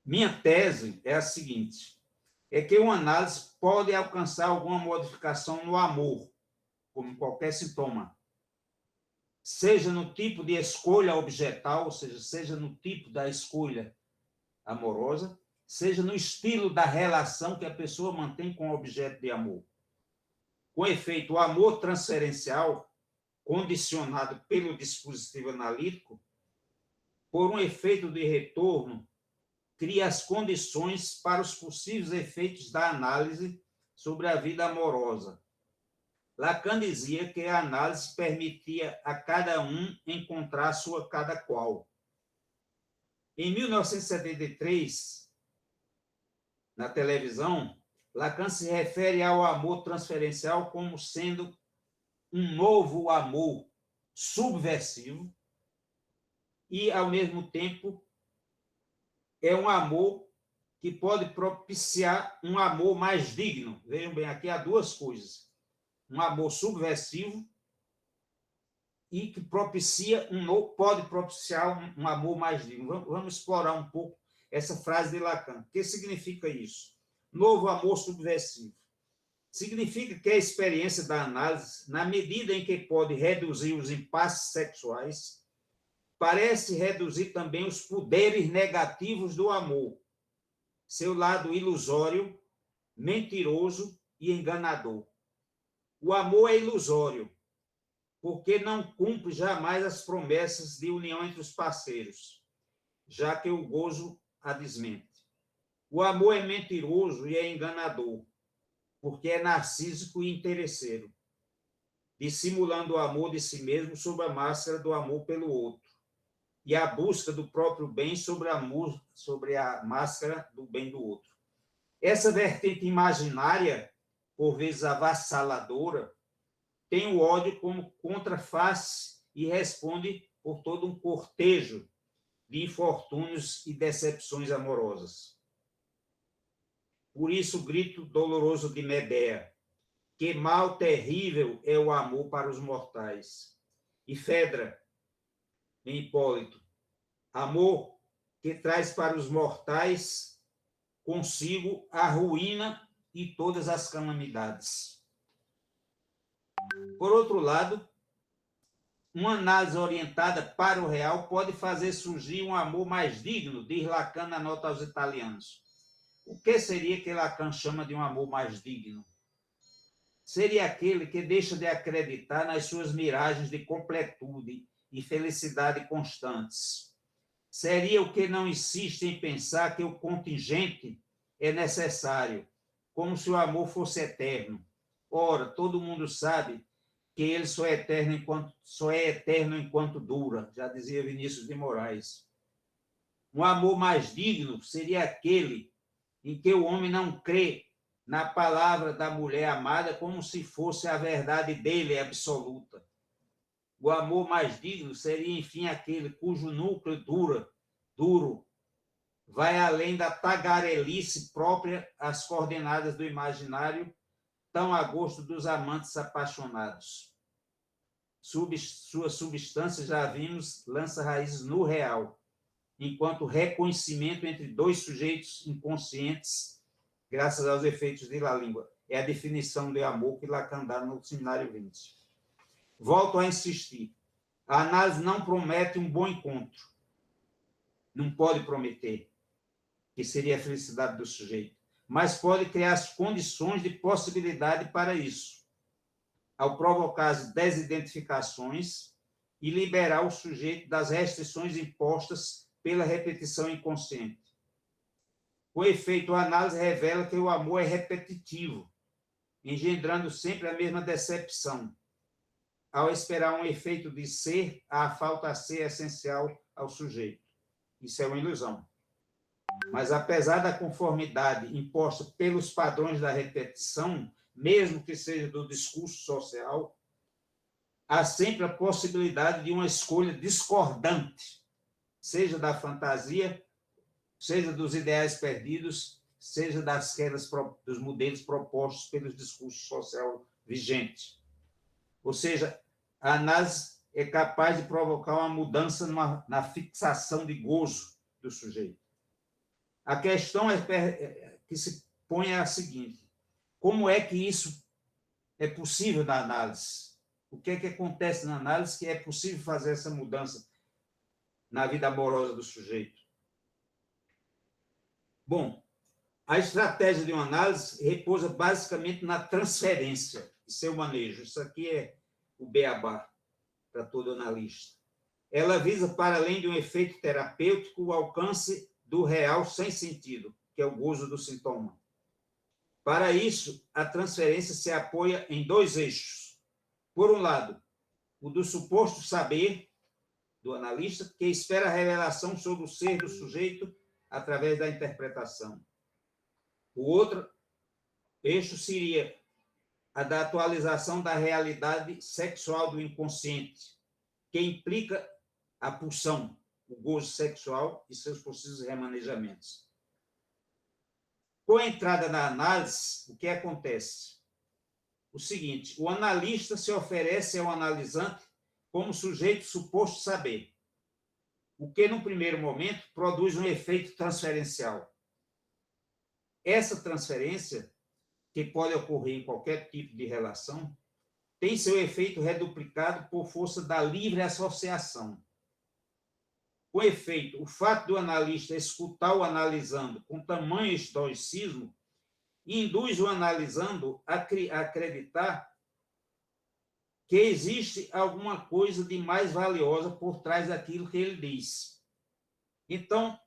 Minha tese é a seguinte, é que uma análise pode alcançar alguma modificação no amor, como em qualquer sintoma, seja no tipo de escolha objetal, ou seja no tipo da escolha amorosa, seja no estilo da relação que a pessoa mantém com o objeto de amor. Com efeito, o amor transferencial, condicionado pelo dispositivo analítico, por um efeito de retorno, cria as condições para os possíveis efeitos da análise sobre a vida amorosa. Lacan dizia que a análise permitia a cada um encontrar sua cada qual. Em 1973, na televisão, Lacan se refere ao amor transferencial como sendo um novo amor subversivo e, ao mesmo tempo, é um amor que pode propiciar um amor mais digno. Vejam bem, aqui há duas coisas. Um amor subversivo e que pode propiciar um amor mais digno. Vamos explorar um pouco essa frase de Lacan. O que significa isso? Novo amor subversivo. Significa que a experiência da análise, na medida em que pode reduzir os impasses sexuais, parece reduzir também os poderes negativos do amor, seu lado ilusório, mentiroso e enganador. O amor é ilusório, porque não cumpre jamais as promessas de união entre os parceiros, já que o gozo a desmente. O amor é mentiroso e é enganador, porque é narcísico e interesseiro, dissimulando o amor de si mesmo sob a máscara do amor pelo outro, e a busca do próprio bem sobre a máscara do bem do outro. Essa vertente imaginária, por vezes avassaladora, tem o ódio como contraface e responde por todo um cortejo de infortúnios e decepções amorosas. Por isso, o grito doloroso de Medea: que mal terrível é o amor para os mortais. E Fedra, em Hipólito: amor que traz para os mortais consigo a ruína e todas as calamidades. Por outro lado, uma análise orientada para o real pode fazer surgir um amor mais digno, diz Lacan na nota aos italianos. O que seria que Lacan chama de um amor mais digno? Seria aquele que deixa de acreditar nas suas miragens de completude e felicidade constantes. Seria o que não insiste em pensar que o contingente é necessário, como se o amor fosse eterno. Ora, todo mundo sabe que ele só é eterno enquanto dura, já dizia Vinícius de Moraes. Um amor mais digno seria aquele em que o homem não crê na palavra da mulher amada como se fosse a verdade dele absoluta. O amor mais digno seria, enfim, aquele cujo núcleo duro, vai além da tagarelice própria às coordenadas do imaginário, tão a gosto dos amantes apaixonados. Sua substância, já vimos, lança raízes no real, enquanto reconhecimento entre dois sujeitos inconscientes, graças aos efeitos da língua. É a definição de amor que Lacan dá no Seminário 20. Volto a insistir. A análise não promete um bom encontro. Não pode prometer, que seria a felicidade do sujeito, mas pode criar as condições de possibilidade para isso, ao provocar as desidentificações e liberar o sujeito das restrições impostas pela repetição inconsciente. Com efeito, a análise revela que o amor é repetitivo, engendrando sempre a mesma decepção. Ao esperar um efeito de ser, a falta ser essencial ao sujeito. Isso é uma ilusão. Mas, apesar da conformidade imposta pelos padrões da repetição, mesmo que seja do discurso social, há sempre a possibilidade de uma escolha discordante, seja da fantasia, seja dos ideais perdidos, seja dos modelos propostos pelos discursos social vigentes. Ou seja, a análise é capaz de provocar uma mudança na fixação de gozo do sujeito. A questão que se põe é a seguinte: como é que isso é possível na análise? O que é que acontece na análise que é possível fazer essa mudança na vida amorosa do sujeito? Bom, a estratégia de uma análise repousa basicamente na transferência e seu manejo. Isso aqui é o beabá para todo analista. Ela visa, para além de um efeito terapêutico, o alcance do real sem sentido, que é o gozo do sintoma. Para isso, a transferência se apoia em dois eixos. Por um lado, o do suposto saber do analista, que espera a revelação sobre o ser do sujeito através da interpretação. O outro eixo seria a da atualização da realidade sexual do inconsciente, que implica a pulsão, o gozo sexual e seus possíveis remanejamentos. Com a entrada na análise, o que acontece? O seguinte, o analista se oferece ao analisante como sujeito suposto saber, o que, no primeiro momento, produz um efeito transferencial. Essa transferência, que pode ocorrer em qualquer tipo de relação, tem seu efeito reduplicado por força da livre associação. Com efeito, o fato do analista escutar o analisando com tamanho estoicismo induz o analisando a acreditar que existe alguma coisa de mais valiosa por trás daquilo que ele diz. Então,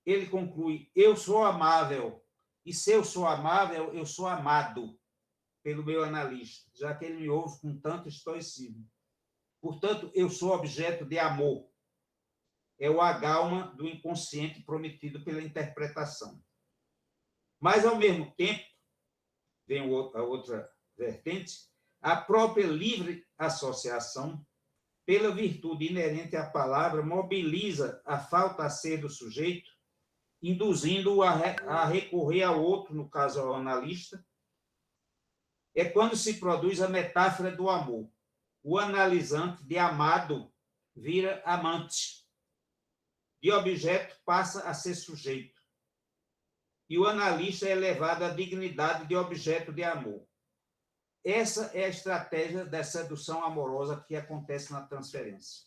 ele conclui, eu sou amável, e se eu sou amável, eu sou amado pelo meu analista, já que ele me ouve com tanto estoicismo. Portanto, eu sou objeto de amor. É o agalma do inconsciente prometido pela interpretação. Mas, ao mesmo tempo, vem a outra vertente, a própria livre associação, pela virtude inerente à palavra, mobiliza a falta a ser do sujeito, induzindo-o a recorrer ao outro, no caso ao analista. É quando se produz a metáfora do amor. O analisante de amado vira amante. De objeto passa a ser sujeito. E o analista é elevado à dignidade de objeto de amor. Essa é a estratégia da sedução amorosa que acontece na transferência.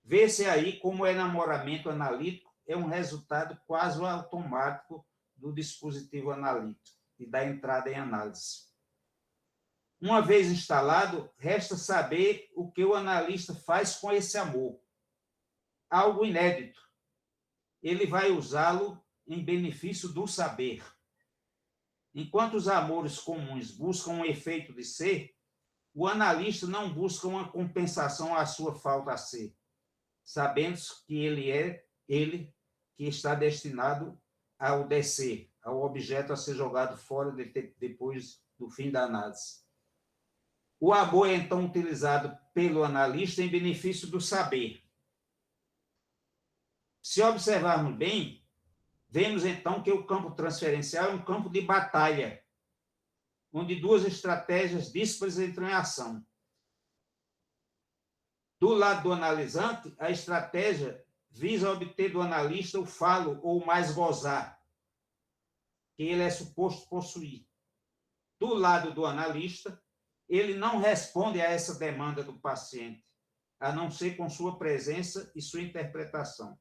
Vê-se aí como o enamoramento analítico é um resultado quase automático do dispositivo analítico e da entrada em análise. Uma vez instalado, resta saber o que o analista faz com esse amor. Algo inédito. Ele vai usá-lo em benefício do saber. Enquanto os amores comuns buscam um efeito de ser, o analista não busca uma compensação à sua falta a ser, sabendo que ele que está destinado ao descer, ao objeto a ser jogado fora depois do fim da análise. O amor é, então, utilizado pelo analista em benefício do saber. Se observarmos bem, vemos, então, que o campo transferencial é um campo de batalha, onde duas estratégias díspares entram em ação. Do lado do analisante, a estratégia visa obter do analista o falo ou mais gozar, que ele é suposto possuir. Do lado do analista, ele não responde a essa demanda do paciente, a não ser com sua presença e sua interpretação.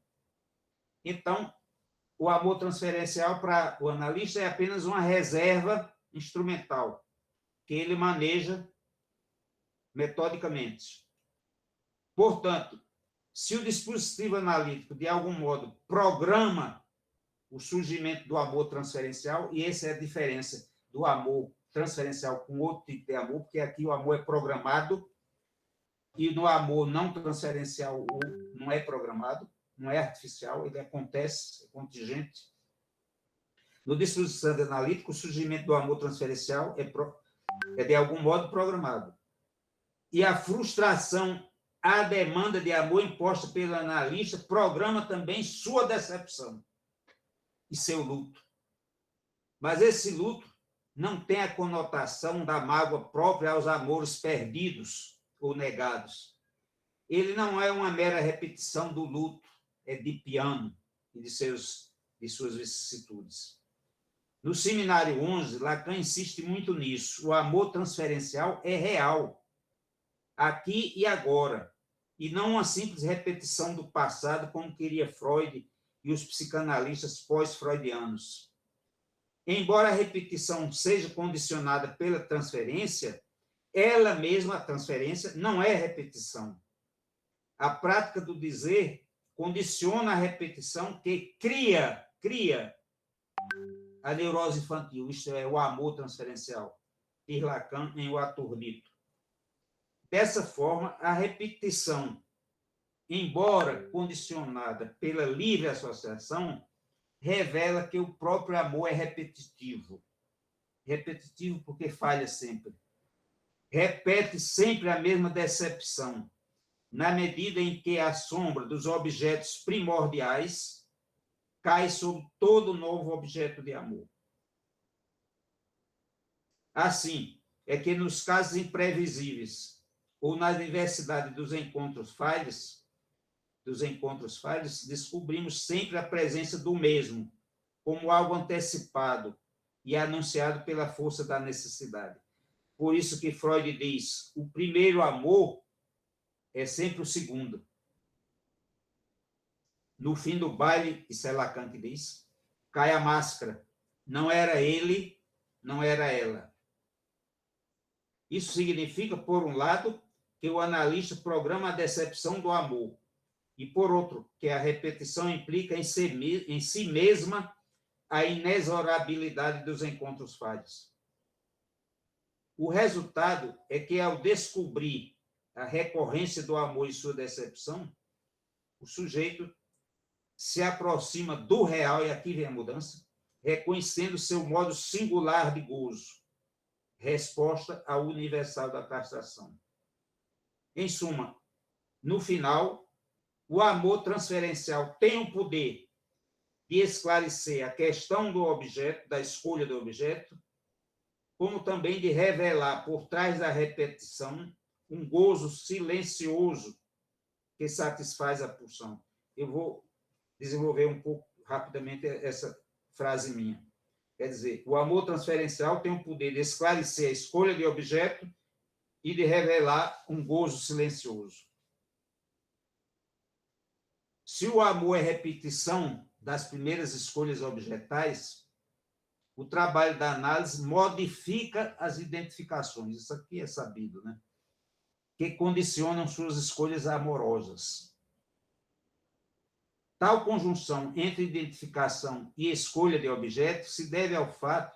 Então, o amor transferencial para o analista é apenas uma reserva instrumental, que ele maneja metodicamente. Portanto, se o dispositivo analítico, de algum modo, programa o surgimento do amor transferencial, e essa é a diferença do amor transferencial com outro tipo de amor, porque aqui o amor é programado, e no amor não transferencial não é programado, não é artificial, ele acontece, é contingente. No dispositivo analítico, o surgimento do amor transferencial é de algum modo programado. E a frustração à demanda de amor imposta pelo analista programa também sua decepção e seu luto. Mas esse luto não tem a conotação da mágoa própria aos amores perdidos ou negados. Ele não é uma mera repetição do luto edipiano e de suas vicissitudes. No Seminário 11, Lacan insiste muito nisso. O amor transferencial é real, aqui e agora, e não uma simples repetição do passado, como queria Freud e os psicanalistas pós-freudianos. Embora a repetição seja condicionada pela transferência, ela mesma, a transferência, não é repetição. A prática do dizer condiciona a repetição que cria a neurose infantil, isto é, o amor transferencial, diz Lacan em O Aturdito. Dessa forma, a repetição, embora condicionada pela livre associação, revela que o próprio amor é repetitivo. Repetitivo porque falha sempre. Repete sempre a mesma decepção, na medida em que a sombra dos objetos primordiais cai sobre todo novo objeto de amor. Assim, é que nos casos imprevisíveis ou na diversidade dos encontros falhos, descobrimos sempre a presença do mesmo, como algo antecipado e anunciado pela força da necessidade. Por isso que Freud diz, o primeiro amor é sempre o segundo. No fim do baile, isso é Lacan que diz, cai a máscara. Não era ele, não era ela. Isso significa, por um lado, que o analista programa a decepção do amor, e, por outro, que a repetição implica em si mesma a inexorabilidade dos encontros falhos. O resultado é que, ao descobrir a recorrência do amor e sua decepção, o sujeito se aproxima do real, e aqui vem a mudança, reconhecendo seu modo singular de gozo, resposta ao universal da castração. Em suma, no final, o amor transferencial tem o poder de esclarecer a questão do objeto, da escolha do objeto, como também de revelar por trás da repetição um gozo silencioso que satisfaz a pulsão. Eu vou desenvolver um pouco rapidamente essa frase minha. Quer dizer, o amor transferencial tem o poder de esclarecer a escolha de objeto e de revelar um gozo silencioso. Se o amor é repetição das primeiras escolhas objetais, o trabalho da análise modifica as identificações, isso aqui é sabido, né? Que condicionam suas escolhas amorosas. Tal conjunção entre identificação e escolha de objeto se deve ao fato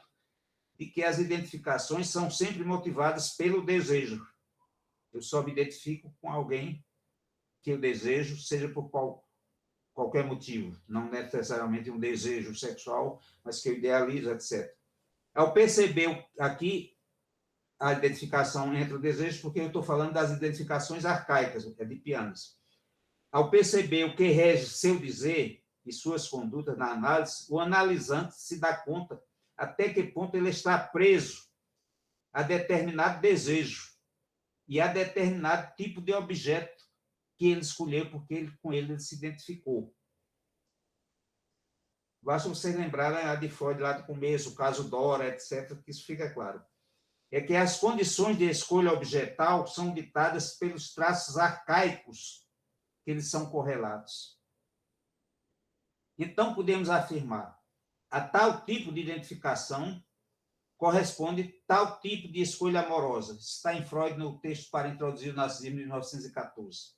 de que as identificações são sempre motivadas pelo desejo. Eu só me identifico com alguém que eu desejo, seja por qualquer motivo, não necessariamente um desejo sexual, mas que eu idealizo, etc. Ao perceber aqui a identificação entre o desejo, porque eu estou falando das identificações arcaicas, edipianas. Ao perceber o que rege seu dizer e suas condutas na análise, o analisante se dá conta até que ponto ele está preso a determinado desejo e a determinado tipo de objeto que ele escolheu, porque com ele se identificou. Basta vocês lembrarem a de Freud lá do começo, o caso Dora, etc., que isso fica claro. É que as condições de escolha objetal são ditadas pelos traços arcaicos que eles são correlatos. Então, podemos afirmar, a tal tipo de identificação corresponde tal tipo de escolha amorosa. Está em Freud no texto para introduzir o narcisismo de 1914.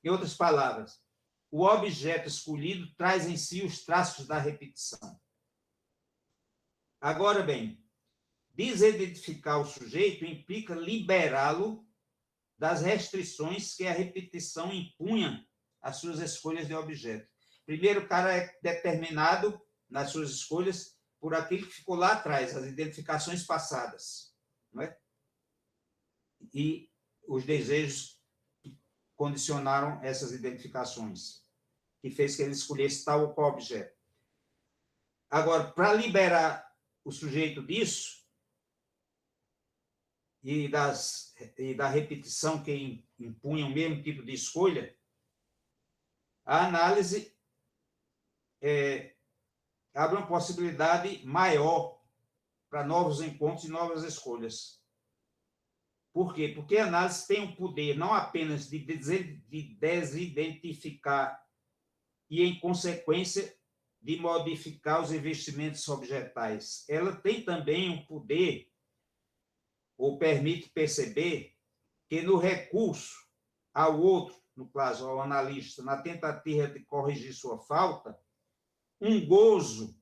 Em outras palavras, o objeto escolhido traz em si os traços da repetição. Agora bem, desidentificar o sujeito implica liberá-lo das restrições que a repetição impunha às suas escolhas de objeto. Primeiro, o cara é determinado nas suas escolhas por aquilo que ficou lá atrás, as identificações passadas, não é? E os desejos que condicionaram essas identificações, que fez que ele escolhesse tal ou qual objeto. Agora, para liberar o sujeito disso, e da repetição que impunha o mesmo tipo de escolha, a análise abre uma possibilidade maior para novos encontros e novas escolhas. Por quê? Porque a análise tem o poder não apenas de desidentificar e, em consequência, de modificar os investimentos objetais. Ela tem também o poder, ou permite perceber, que no recurso ao outro, no caso, ao analista, na tentativa de corrigir sua falta, um gozo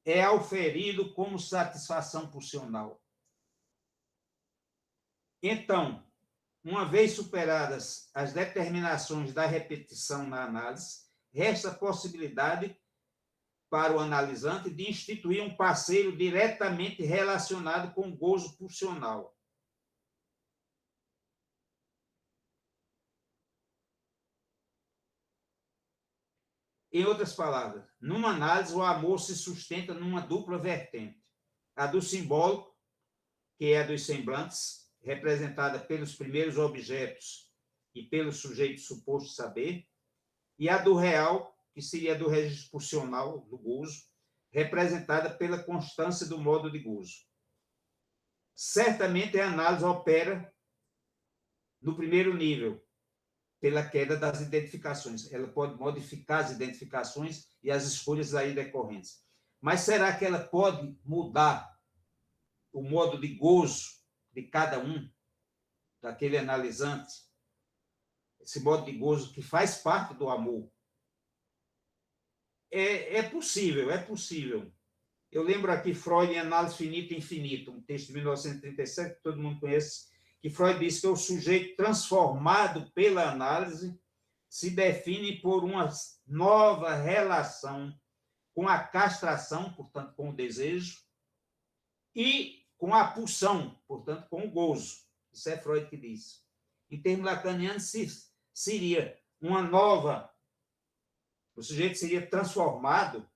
é auferido como satisfação pulsional. Então, uma vez superadas as determinações da repetição na análise, resta a possibilidade para o analisante de instituir um parceiro diretamente relacionado com o gozo pulsional. Em outras palavras, numa análise, o amor se sustenta numa dupla vertente. A do simbólico, que é a dos semblantes, representada pelos primeiros objetos e pelo sujeito suposto saber, e a do real, que seria do registro pulsional, do gozo, representada pela constância do modo de gozo. Certamente a análise opera no primeiro nível, pela queda das identificações. Ela pode modificar as identificações e as escolhas aí decorrentes. Mas será que ela pode mudar o modo de gozo de cada um, daquele analisante? Esse modo de gozo que faz parte do amor. É possível, é possível. Eu lembro aqui Freud em Análise Finita e Infinita, um texto de 1937, que todo mundo conhece, que Freud diz que o sujeito transformado pela análise se define por uma nova relação com a castração, portanto, com o desejo, e com a pulsão, portanto, com o gozo. Isso é Freud que diz. Em termos lacanianos, seria uma nova... O sujeito seria transformado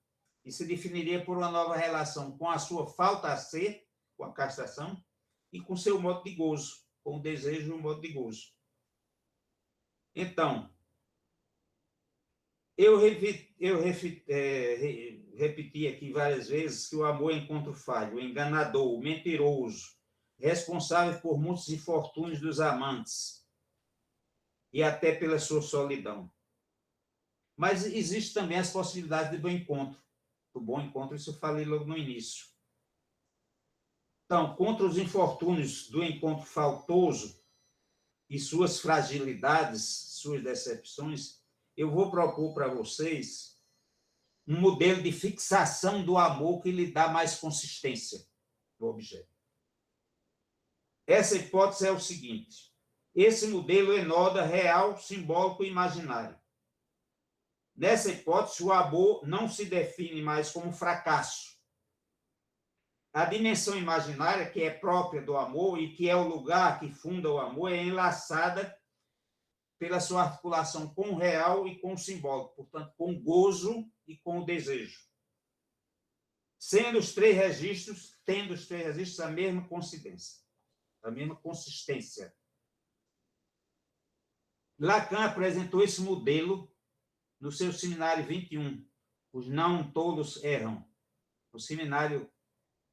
e se definiria por uma nova relação com a sua falta a ser, com a castração, e com seu modo de gozo, com o desejo e o modo de gozo. Então, eu repeti aqui várias vezes que o amor é encontro falho, o enganador, o mentiroso, responsável por muitos infortúnios dos amantes e até pela sua solidão. Mas existe também as possibilidades do encontro. Do bom encontro, isso eu falei logo no início. Então, contra os infortúnios do encontro faltoso e suas fragilidades, suas decepções, eu vou propor para vocês um modelo de fixação do amor que lhe dá mais consistência no objeto. Essa hipótese é o seguinte: esse modelo enoda real, simbólico e imaginário. Nessa hipótese, o amor não se define mais como fracasso. A dimensão imaginária, que é própria do amor e que é o lugar que funda o amor, é enlaçada pela sua articulação com o real e com o simbólico, portanto, com o gozo e com o desejo. Tendo os três registros a mesma consistência. Lacan apresentou esse modelo no seu seminário 21, Os Não Tolos Erram, o seminário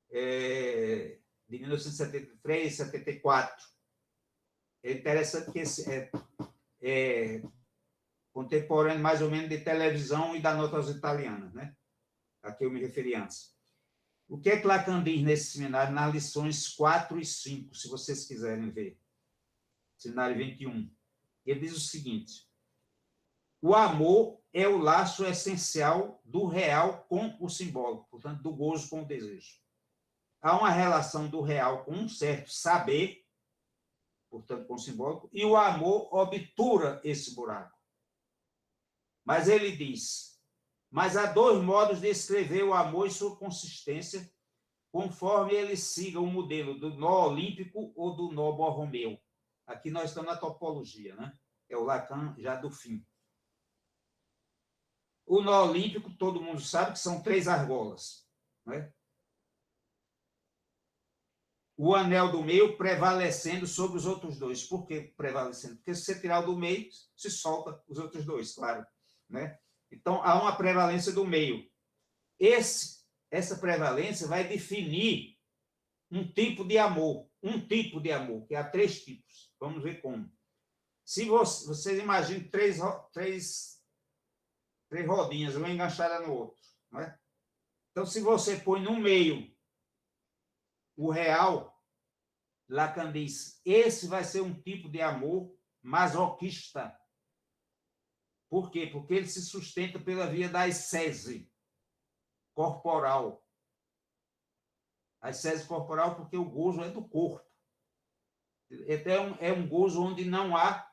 de 1973 e 74. É interessante que esse é contemporâneo, mais ou menos, de televisão e da Notas Italianas, né? A que eu me referi antes. O que é que Lacan diz nesse seminário, nas lições 4 e 5, se vocês quiserem ver? Seminário 21. Ele diz o seguinte: o amor é o laço essencial do real com o simbólico, portanto, do gozo com o desejo. Há uma relação do real com um certo saber, portanto, com o simbólico, e o amor obtura esse buraco. Mas ele diz, mas há dois modos de escrever o amor e sua consistência, conforme ele siga o modelo do nó olímpico ou do nó borromeu. Aqui nós estamos na topologia, né? É o Lacan já do fim. O nó olímpico, todo mundo sabe que são 3 argolas, né? O anel do meio prevalecendo sobre os outros 2. Por que prevalecendo? Porque se você tirar o do meio, se solta os outros 2, claro, né? Então, há uma prevalência do meio. Essa prevalência vai definir um tipo de amor, que há 3 tipos. Vamos ver como. Se vocês imaginem 3 rodinhas, uma enganchada no outro, né? Então, se você põe no meio o real, Lacan diz, esse vai ser um tipo de amor masoquista. Por quê? Porque ele se sustenta pela via da ascese corporal. A ascese corporal porque o gozo é do corpo. Então, é um gozo onde não há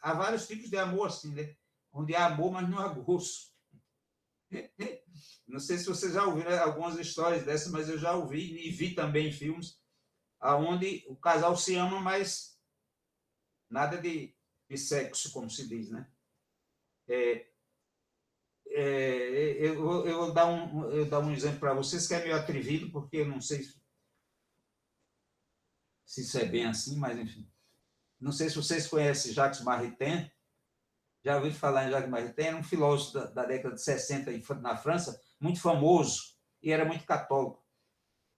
vários tipos de amor, assim, né? Onde há amor, mas não há gozo. Não sei se vocês já ouviram algumas histórias dessas, mas eu já ouvi e vi também em filmes onde o casal se ama, mas nada de sexo, como se diz, né? Eu vou dar um exemplo para vocês que é meio atrevido, porque eu não sei. se isso é bem assim, mas enfim. Não sei se vocês conhecem Jacques Maritain. Já ouviram falar em Jacques Maritain? Era um filósofo da década de 60 na França, muito famoso, e era muito católico.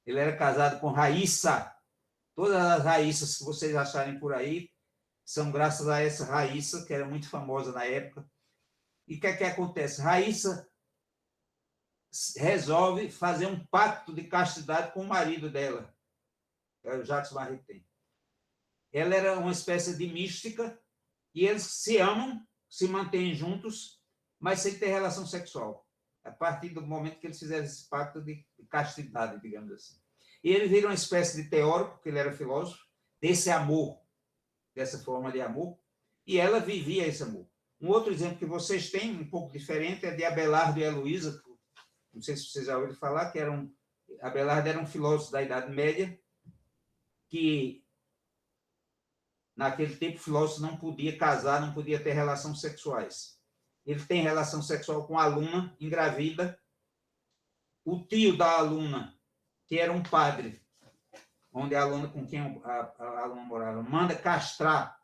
Ele era casado com Raíssa. Todas as Raíssas que vocês acharem por aí são graças a essa Raíssa, que era muito famosa na época. E o que é que acontece? Raíssa resolve fazer um pacto de castidade com o marido dela, é o Jacques Maritain. Ela era uma espécie de mística, e eles se amam, se mantêm juntos, mas sem ter relação sexual, a partir do momento que eles fizeram esse pacto de castidade, digamos assim. E ele vira uma espécie de teórico, porque ele era filósofo, desse amor, dessa forma de amor, e ela vivia esse amor. Um outro exemplo que vocês têm, um pouco diferente, é de Abelardo e Heloísa. Não sei se vocês já ouviram falar, que Abelardo era um filósofo da Idade Média, que naquele tempo o filósofo não podia casar, não podia ter relações sexuais. Ele tem relação sexual com a aluna, engravida. O tio da aluna, que era um padre, onde a aluna com quem a aluna morava, manda castrar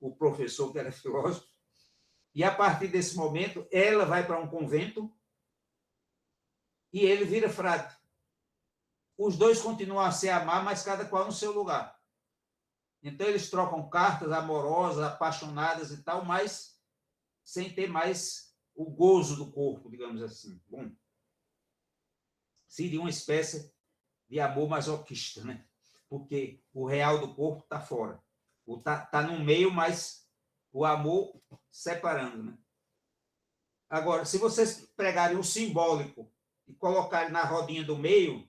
o professor, que era filósofo, e a partir desse momento, ela vai para um convento e ele vira frade. Os dois continuam a se amar, mas cada qual no seu lugar. Então, eles trocam cartas amorosas, apaixonadas e tal, mas sem ter mais o gozo do corpo, digamos assim. Bom, seria uma espécie de amor masoquista, né? Porque o real do corpo está fora. Está no meio, mas o amor separando, né? Agora, se vocês pregarem o simbólico e colocarem na rodinha do meio,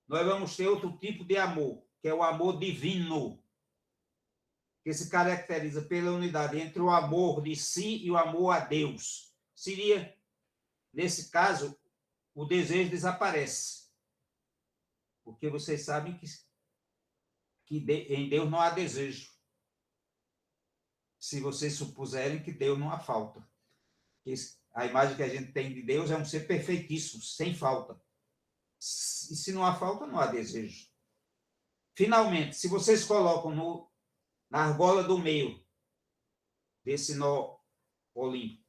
nós vamos ter outro tipo de amor, que é o amor divino, que se caracteriza pela unidade entre o amor de si e o amor a Deus. Seria, nesse caso, o desejo desaparece. Porque vocês sabem que em Deus não há desejo. Se vocês supuserem que Deus não há falta. A imagem que a gente tem de Deus é um ser perfeitíssimo, sem falta. E se não há falta, não há desejo. Finalmente, se vocês colocam na argola do meio desse nó olímpico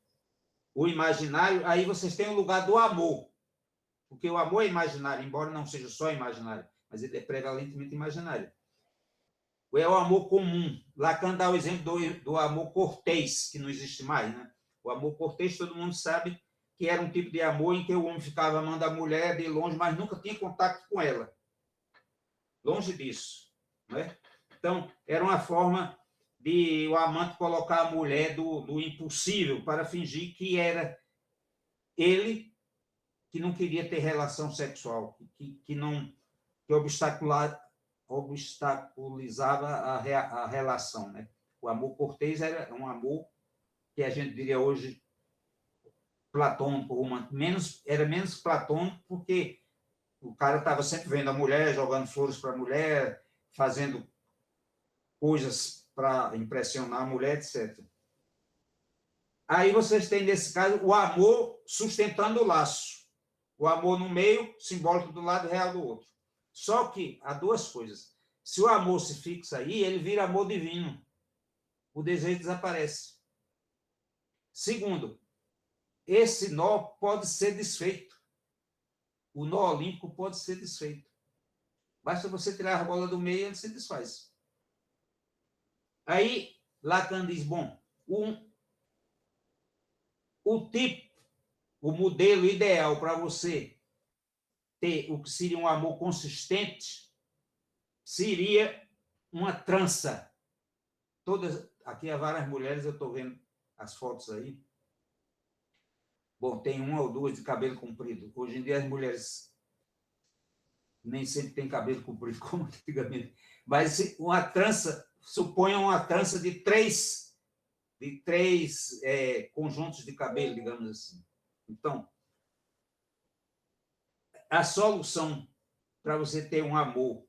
o imaginário, aí vocês têm o lugar do amor. Porque o amor é imaginário, embora não seja só imaginário, mas ele é prevalentemente imaginário. É o amor comum. Lacan dá o exemplo do amor cortês, que não existe mais, né? O amor cortês, todo mundo sabe que era um tipo de amor em que o homem ficava amando a mulher de longe, mas nunca tinha contato com ela. Longe disso. Né? Então, era uma forma de o amante colocar a mulher do impossível para fingir que era ele que não queria ter relação sexual, que obstaculizava a relação. Né? O amor cortês era um amor que a gente diria hoje platônico, romântico. Era menos platônico porque o cara estava sempre vendo a mulher, jogando flores para a mulher, fazendo coisas para impressionar a mulher, etc. Aí vocês têm, nesse caso, o amor sustentando o laço. O amor no meio, simbólico do lado, real do outro. Só que há duas coisas. Se o amor se fixa aí, ele vira amor divino. O desejo desaparece. Segundo, esse nó pode ser desfeito. O nó olímpico pode ser desfeito. Basta você tirar a bola do meio e ele se desfaz. Aí, Lacan diz, bom, o tipo, o modelo ideal para você ter o que seria um amor consistente seria uma trança. Aqui há várias mulheres, eu estou vendo as fotos aí. Bom, tem uma ou duas de cabelo comprido. Hoje em dia as mulheres nem sempre têm cabelo comprido como antigamente. Mas uma trança, suponha uma trança de três conjuntos de cabelo, digamos assim. Então, a solução para você ter um amor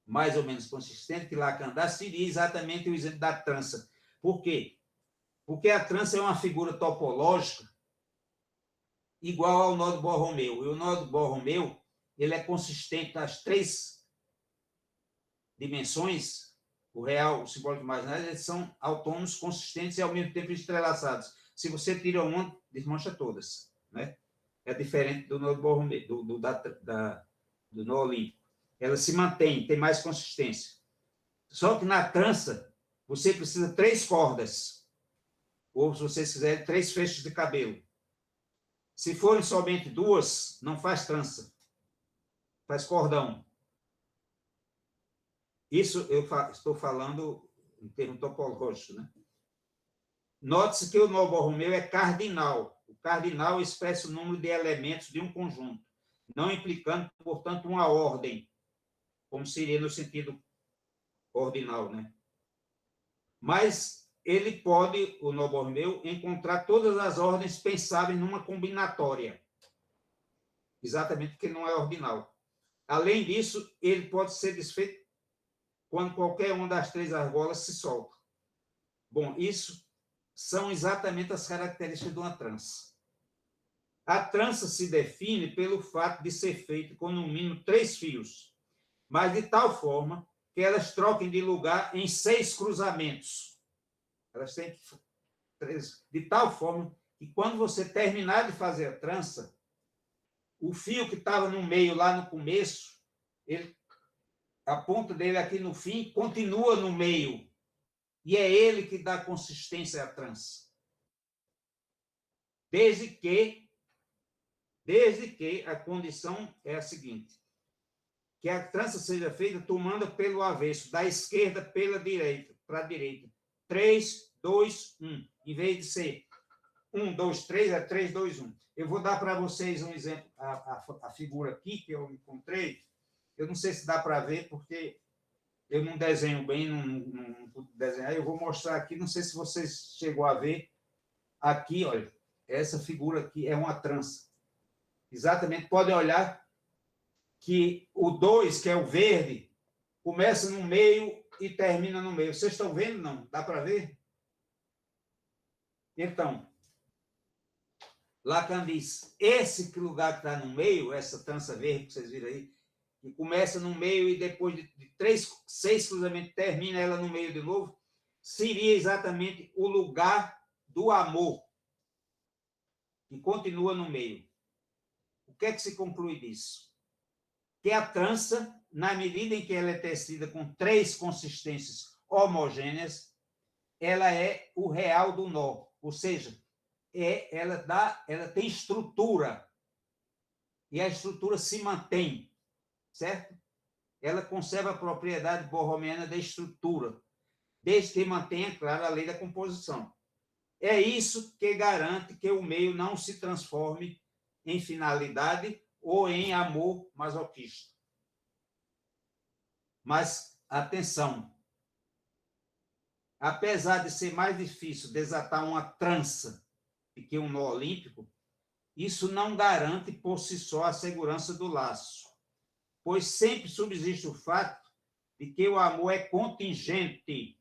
mais ou menos consistente, que Lacan dá, seria exatamente o exemplo da trança. Por quê? Porque a trança é uma figura topológica igual ao nó do Borromeu. E o nó do Borromeu, ele é consistente, as três dimensões, o real, o simbólico e o imaginário, eles são autônomos, consistentes e, ao mesmo tempo, entrelaçados. Se você tira uma, desmancha todas, né? É diferente do nó Borromeu, do nó olímpico. Ela se mantém, tem mais consistência. Só que na trança, você precisa 3 cordas, ou, se vocês quiserem, 3 fechos de cabelo. Se forem somente 2, não faz trança, faz cordão. Isso eu estou falando em termo topológico, né? Note-se que o nó Borromeu é cardinal. O cardinal expressa o número de elementos de um conjunto, não implicando, portanto, uma ordem, como seria no sentido ordinal, né? Mas ele pode, o nó Borromeu, encontrar todas as ordens pensáveis numa combinatória, exatamente porque não é ordinal. Além disso, ele pode ser desfeito quando qualquer uma das 3 argolas se solta. Bom, isso são exatamente as características de uma trança. A trança se define pelo fato de ser feita com, no mínimo, 3 fios, mas de tal forma que elas troquem de lugar em 6 cruzamentos. Elas têm que... De tal forma que, quando você terminar de fazer a trança, o fio que estava no meio, lá no começo, a ponta dele aqui no fim, continua no meio. E é ele que dá consistência à trança. Desde que a condição é a seguinte: que a trança seja feita tomando pelo avesso, da esquerda para a direita. 3, 2, 1. Em vez de ser 1, 2, 3, é 3, 2, 1. Eu vou dar para vocês um exemplo, a figura aqui que eu encontrei. Eu não sei se dá para ver, porque eu não desenho bem, não pude desenhar. Eu vou mostrar aqui, não sei se vocês chegou a ver. Aqui, olha, essa figura aqui é uma trança. Exatamente, podem olhar que o 2, que é o verde, começa no meio e termina no meio. Vocês estão vendo, não? Dá para ver? Então, Lacan diz, esse lugar que está no meio, essa trança verde que vocês viram aí, que começa no meio e depois de 6 cruzamentos termina ela no meio de novo, seria exatamente o lugar do amor, que continua no meio. O que é que se conclui disso? Que a trança, na medida em que ela é tecida com 3 consistências homogêneas, ela é o real do nó, ou seja, ela tem estrutura, e a estrutura se mantém, certo? Ela conserva a propriedade borromeana da estrutura, desde que mantenha, claro, a lei da composição. É isso que garante que o meio não se transforme em finalidade ou em amor masoquista. Mas, atenção, apesar de ser mais difícil desatar uma trança do que um nó olímpico, isso não garante por si só a segurança do laço, pois sempre subsiste o fato de que o amor é contingente,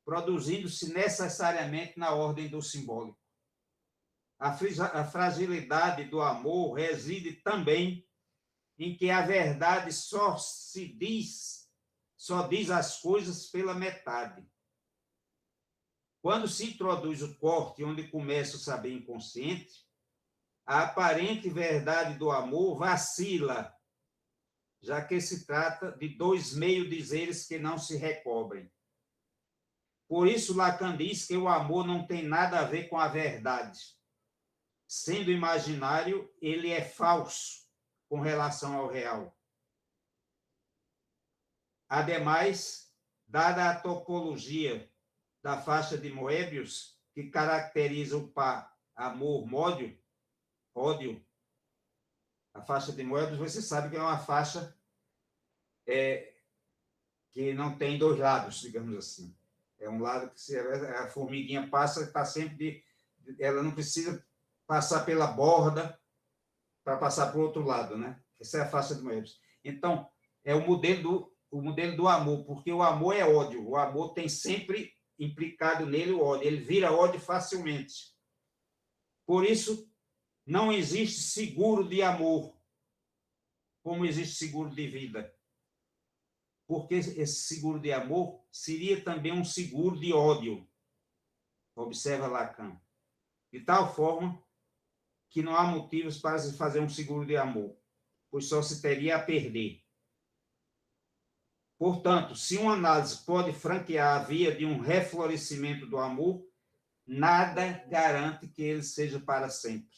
produzindo-se necessariamente na ordem do simbólico. A fragilidade do amor reside também em que a verdade só diz as coisas pela metade. Quando se introduz o corte onde começa o saber inconsciente, a aparente verdade do amor vacila, já que se trata de 2 meio-dizeres que não se recobrem. Por isso, Lacan diz que o amor não tem nada a ver com a verdade. Sendo imaginário, ele é falso com relação ao real. Ademais, dada a topologia da faixa de Moebius, que caracteriza o par amor-ódio, a faixa de Moebius, você sabe que é uma faixa que não tem 2 lados, digamos assim. É um lado que se a formiguinha passa, está sempre... ela não precisa passar pela borda para passar para o outro lado, né? Essa é a faixa de Moebius. Então, é o modelo do amor, porque o amor é ódio. O amor tem sempre implicado nele o ódio. Ele vira ódio facilmente. Por isso, não existe seguro de amor, como existe seguro de vida. porque esse seguro de amor seria também um seguro de ódio, observa Lacan. De tal forma que não há motivos para se fazer um seguro de amor, pois só se teria a perder. Portanto, se uma análise pode franquear a via de um reflorescimento do amor, nada garante que ele seja para sempre.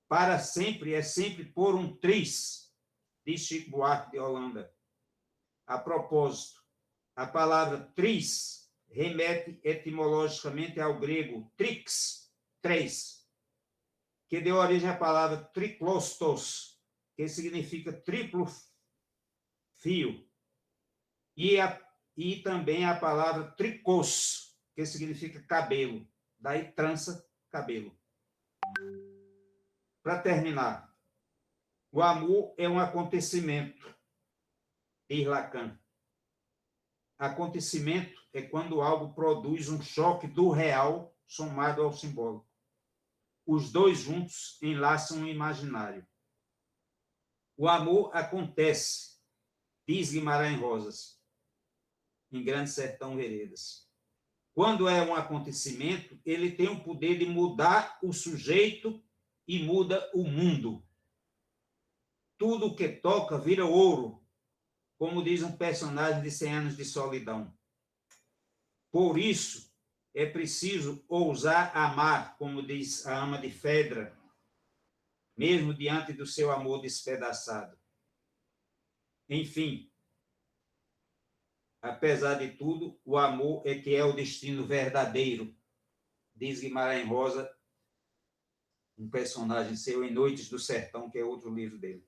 Para sempre é sempre por um triz, diz Chico Buarque de Holanda. A propósito, a palavra triz remete etimologicamente ao grego trix, três, que deu origem à palavra triklostos, que significa triplo fio, e também a palavra tricos, que significa cabelo, daí trança, cabelo. Para terminar, o amor é um acontecimento, diz Lacan. Acontecimento é quando algo produz um choque do real somado ao simbólico. Os dois juntos enlaçam o imaginário. O amor acontece, diz Guimarães Rosas, em Grande Sertão Veredas. Quando é um acontecimento, ele tem o poder de mudar o sujeito e muda o mundo. Tudo que toca vira ouro, como diz um personagem de 100 Anos de Solidão. Por isso, é preciso ousar amar, como diz a ama de Fedra, mesmo diante do seu amor despedaçado. Enfim, apesar de tudo, o amor é que é o destino verdadeiro, diz Guimarães Rosa, um personagem seu em Noites do Sertão, que é outro livro dele.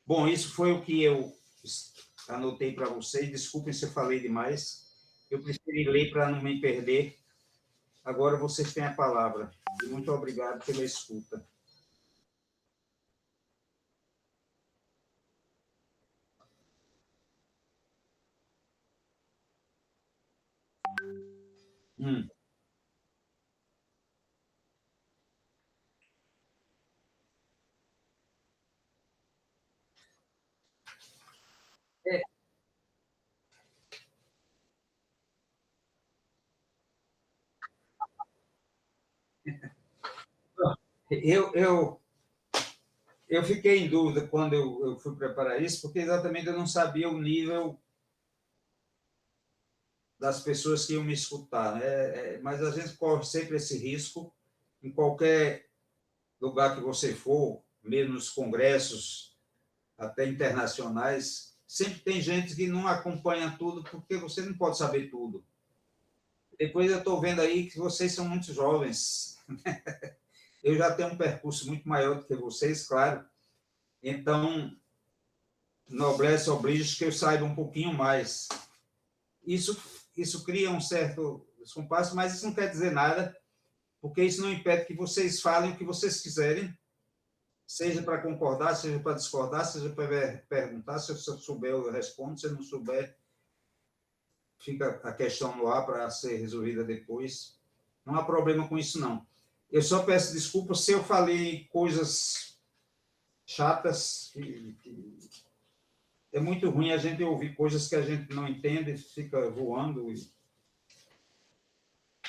Bom, isso foi o que eu anotei para vocês. Desculpem se eu falei demais. Eu preferi ler para não me perder. Agora vocês têm a palavra. E muito obrigado pela escuta. Eu fiquei em dúvida quando eu fui preparar isso, porque exatamente eu não sabia o nível das pessoas que iam me escutar, né? Mas a gente corre sempre esse risco, em qualquer lugar que você for, mesmo nos congressos, até internacionais, sempre tem gente que não acompanha tudo, porque você não pode saber tudo. Depois eu estou vendo aí que vocês são muito jovens. Eu já tenho um percurso muito maior do que vocês, claro. Então, noblesse oblige que eu saiba um pouquinho mais. Isso cria um certo descompasso, mas isso não quer dizer nada, porque isso não impede que vocês falem o que vocês quiserem, seja para concordar, seja para discordar, seja para perguntar. Se eu souber, eu respondo. Se eu não souber, fica a questão no ar para ser resolvida depois. Não há problema com isso, não. Eu só peço desculpa se eu falei coisas chatas, é muito ruim a gente ouvir coisas que a gente não entende, fica voando, e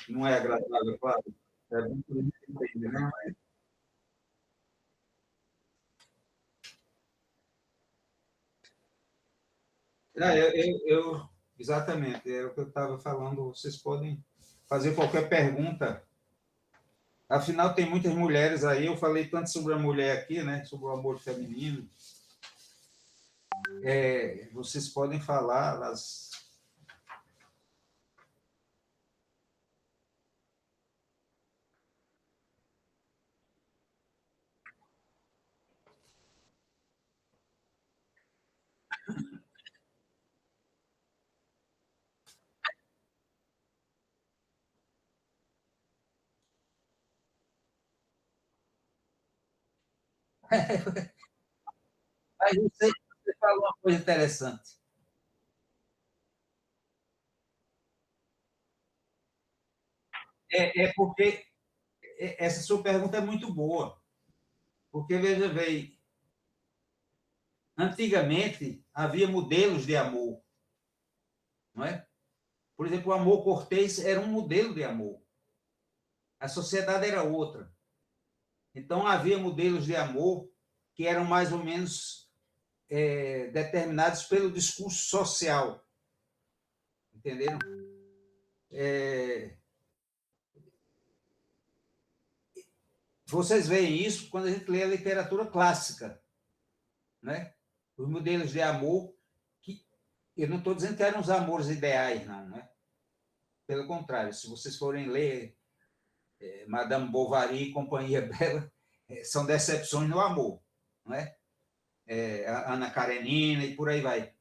não é agradável, claro. É muito difícil entender, né? Exatamente, é o que eu estava falando. Vocês podem fazer qualquer pergunta. Afinal, tem muitas mulheres aí. Eu falei tanto sobre a mulher aqui, né? Sobre o amor feminino. Vocês podem falar, elas. Mas você falou uma coisa interessante. É porque essa sua pergunta é muito boa. Porque, veja bem, antigamente havia modelos de amor. não é? Por exemplo, o amor cortês era um modelo de amor. A sociedade era outra. Então, havia modelos de amor que eram mais ou menos determinados pelo discurso social. Entenderam? Vocês veem isso quando a gente lê a literatura clássica, né? Os modelos de amor, que eu não estou dizendo que eram os amores ideais, não, né? Pelo contrário, se vocês forem ler Madame Bovary e Companhia Bela, são decepções no amor, não é? Ana Karenina e por aí vai.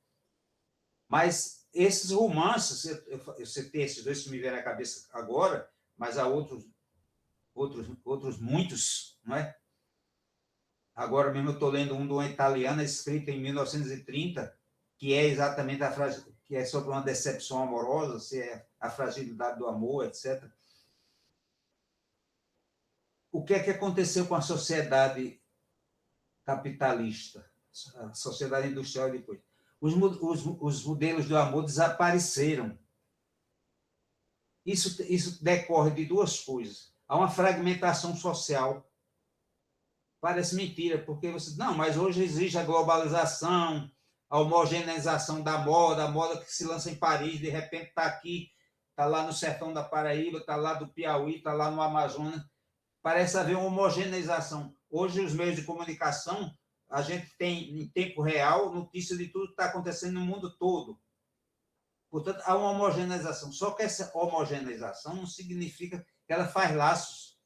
Mas esses romances, eu citei esses dois que me vieram à cabeça agora, mas há outros muitos, não é? Agora mesmo eu estou lendo um de uma italiana, escrito em 1930, que é exatamente que é sobre uma decepção amorosa, se é a fragilidade do amor, etc. O que é que aconteceu com a sociedade capitalista, a sociedade industrial depois? Os modelos do amor desapareceram. Isso decorre de duas coisas. Há uma fragmentação social. Parece mentira, porque você diz, não, mas hoje existe a globalização, a homogeneização da moda, a moda que se lança em Paris, de repente está aqui, está lá no sertão da Paraíba, está lá do Piauí, está lá no Amazonas. Parece haver uma homogeneização. Hoje, os meios de comunicação, a gente tem, em tempo real, notícia de tudo que está acontecendo no mundo todo. Portanto, há uma homogeneização. Só que essa homogeneização não significa que ela faz laços,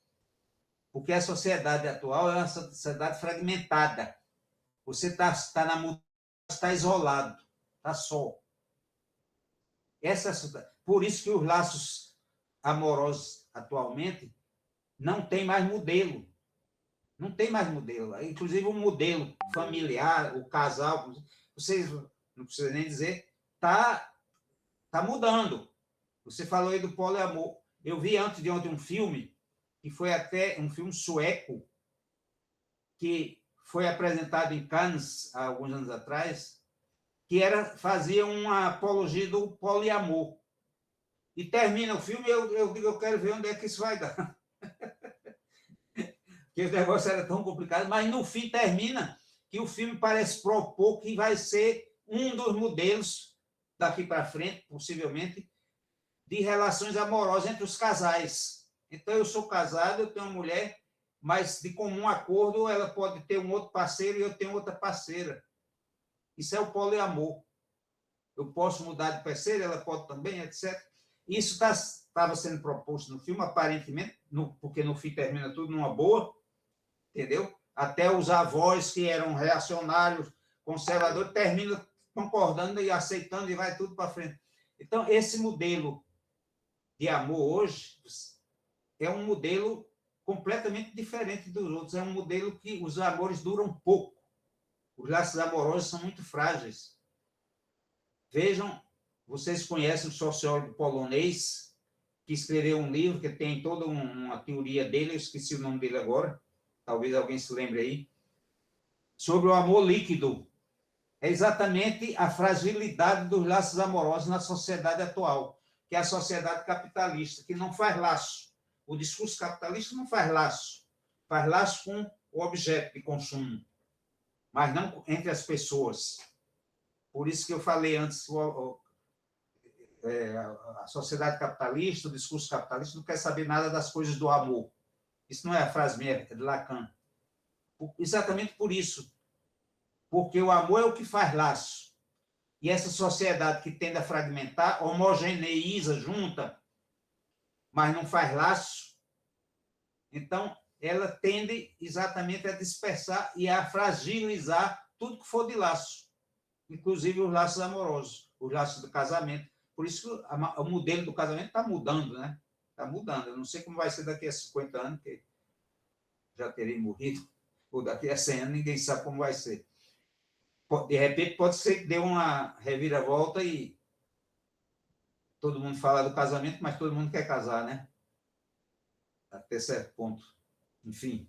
porque a sociedade atual é uma sociedade fragmentada. Você está na mudança, está isolado, está só. Por isso que os laços amorosos atualmente não tem mais modelo. Não tem mais modelo. Inclusive, o modelo familiar, o casal, vocês não precisam nem dizer, está mudando. Você falou aí do poliamor. Eu vi antes de ontem um filme, que foi até um filme sueco, que foi apresentado em Cannes há alguns anos atrás, que fazia uma apologia do poliamor. E termina o filme, eu digo, eu quero ver onde é que isso vai dar. Porque o negócio era tão complicado, mas no fim termina que o filme parece propor que vai ser um dos modelos daqui para frente, possivelmente, de relações amorosas entre os casais. Então, eu sou casado, eu tenho uma mulher, mas de comum acordo ela pode ter um outro parceiro e eu tenho outra parceira. Isso é o poliamor. Eu posso mudar de parceiro, ela pode também, etc. Isso estava sendo proposto no filme, aparentemente, porque no fim termina tudo numa boa, entendeu? Até os avós que eram reacionários, conservadores, terminam concordando e aceitando e vai tudo para frente. Então, esse modelo de amor hoje é um modelo completamente diferente dos outros. É um modelo que os amores duram pouco. Os laços amorosos são muito frágeis. Vejam, vocês conhecem o sociólogo polonês, que escreveu um livro que tem toda uma teoria dele, eu esqueci o nome dele agora, talvez alguém se lembre aí, sobre o amor líquido. É exatamente a fragilidade dos laços amorosos na sociedade atual, que é a sociedade capitalista, que não faz laço. O discurso capitalista não faz laço com o objeto de consumo, mas não entre as pessoas. Por isso que eu falei antes, a sociedade capitalista, o discurso capitalista não quer saber nada das coisas do amor. Isso não é a frase minha, é de Lacan. Exatamente por isso. Porque o amor é o que faz laço. E essa sociedade que tende a fragmentar, homogeneiza, junta, mas não faz laço, então ela tende exatamente a dispersar e a fragilizar tudo que for de laço, inclusive os laços amorosos, os laços do casamento. Por isso que o modelo do casamento está mudando, né? Está mudando. Eu não sei como vai ser daqui a 50 anos, que já terei morrido, ou daqui a 100 anos, ninguém sabe como vai ser. De repente, pode ser que dê uma reviravolta e todo mundo fala do casamento, mas todo mundo quer casar, né? Até certo ponto. Enfim.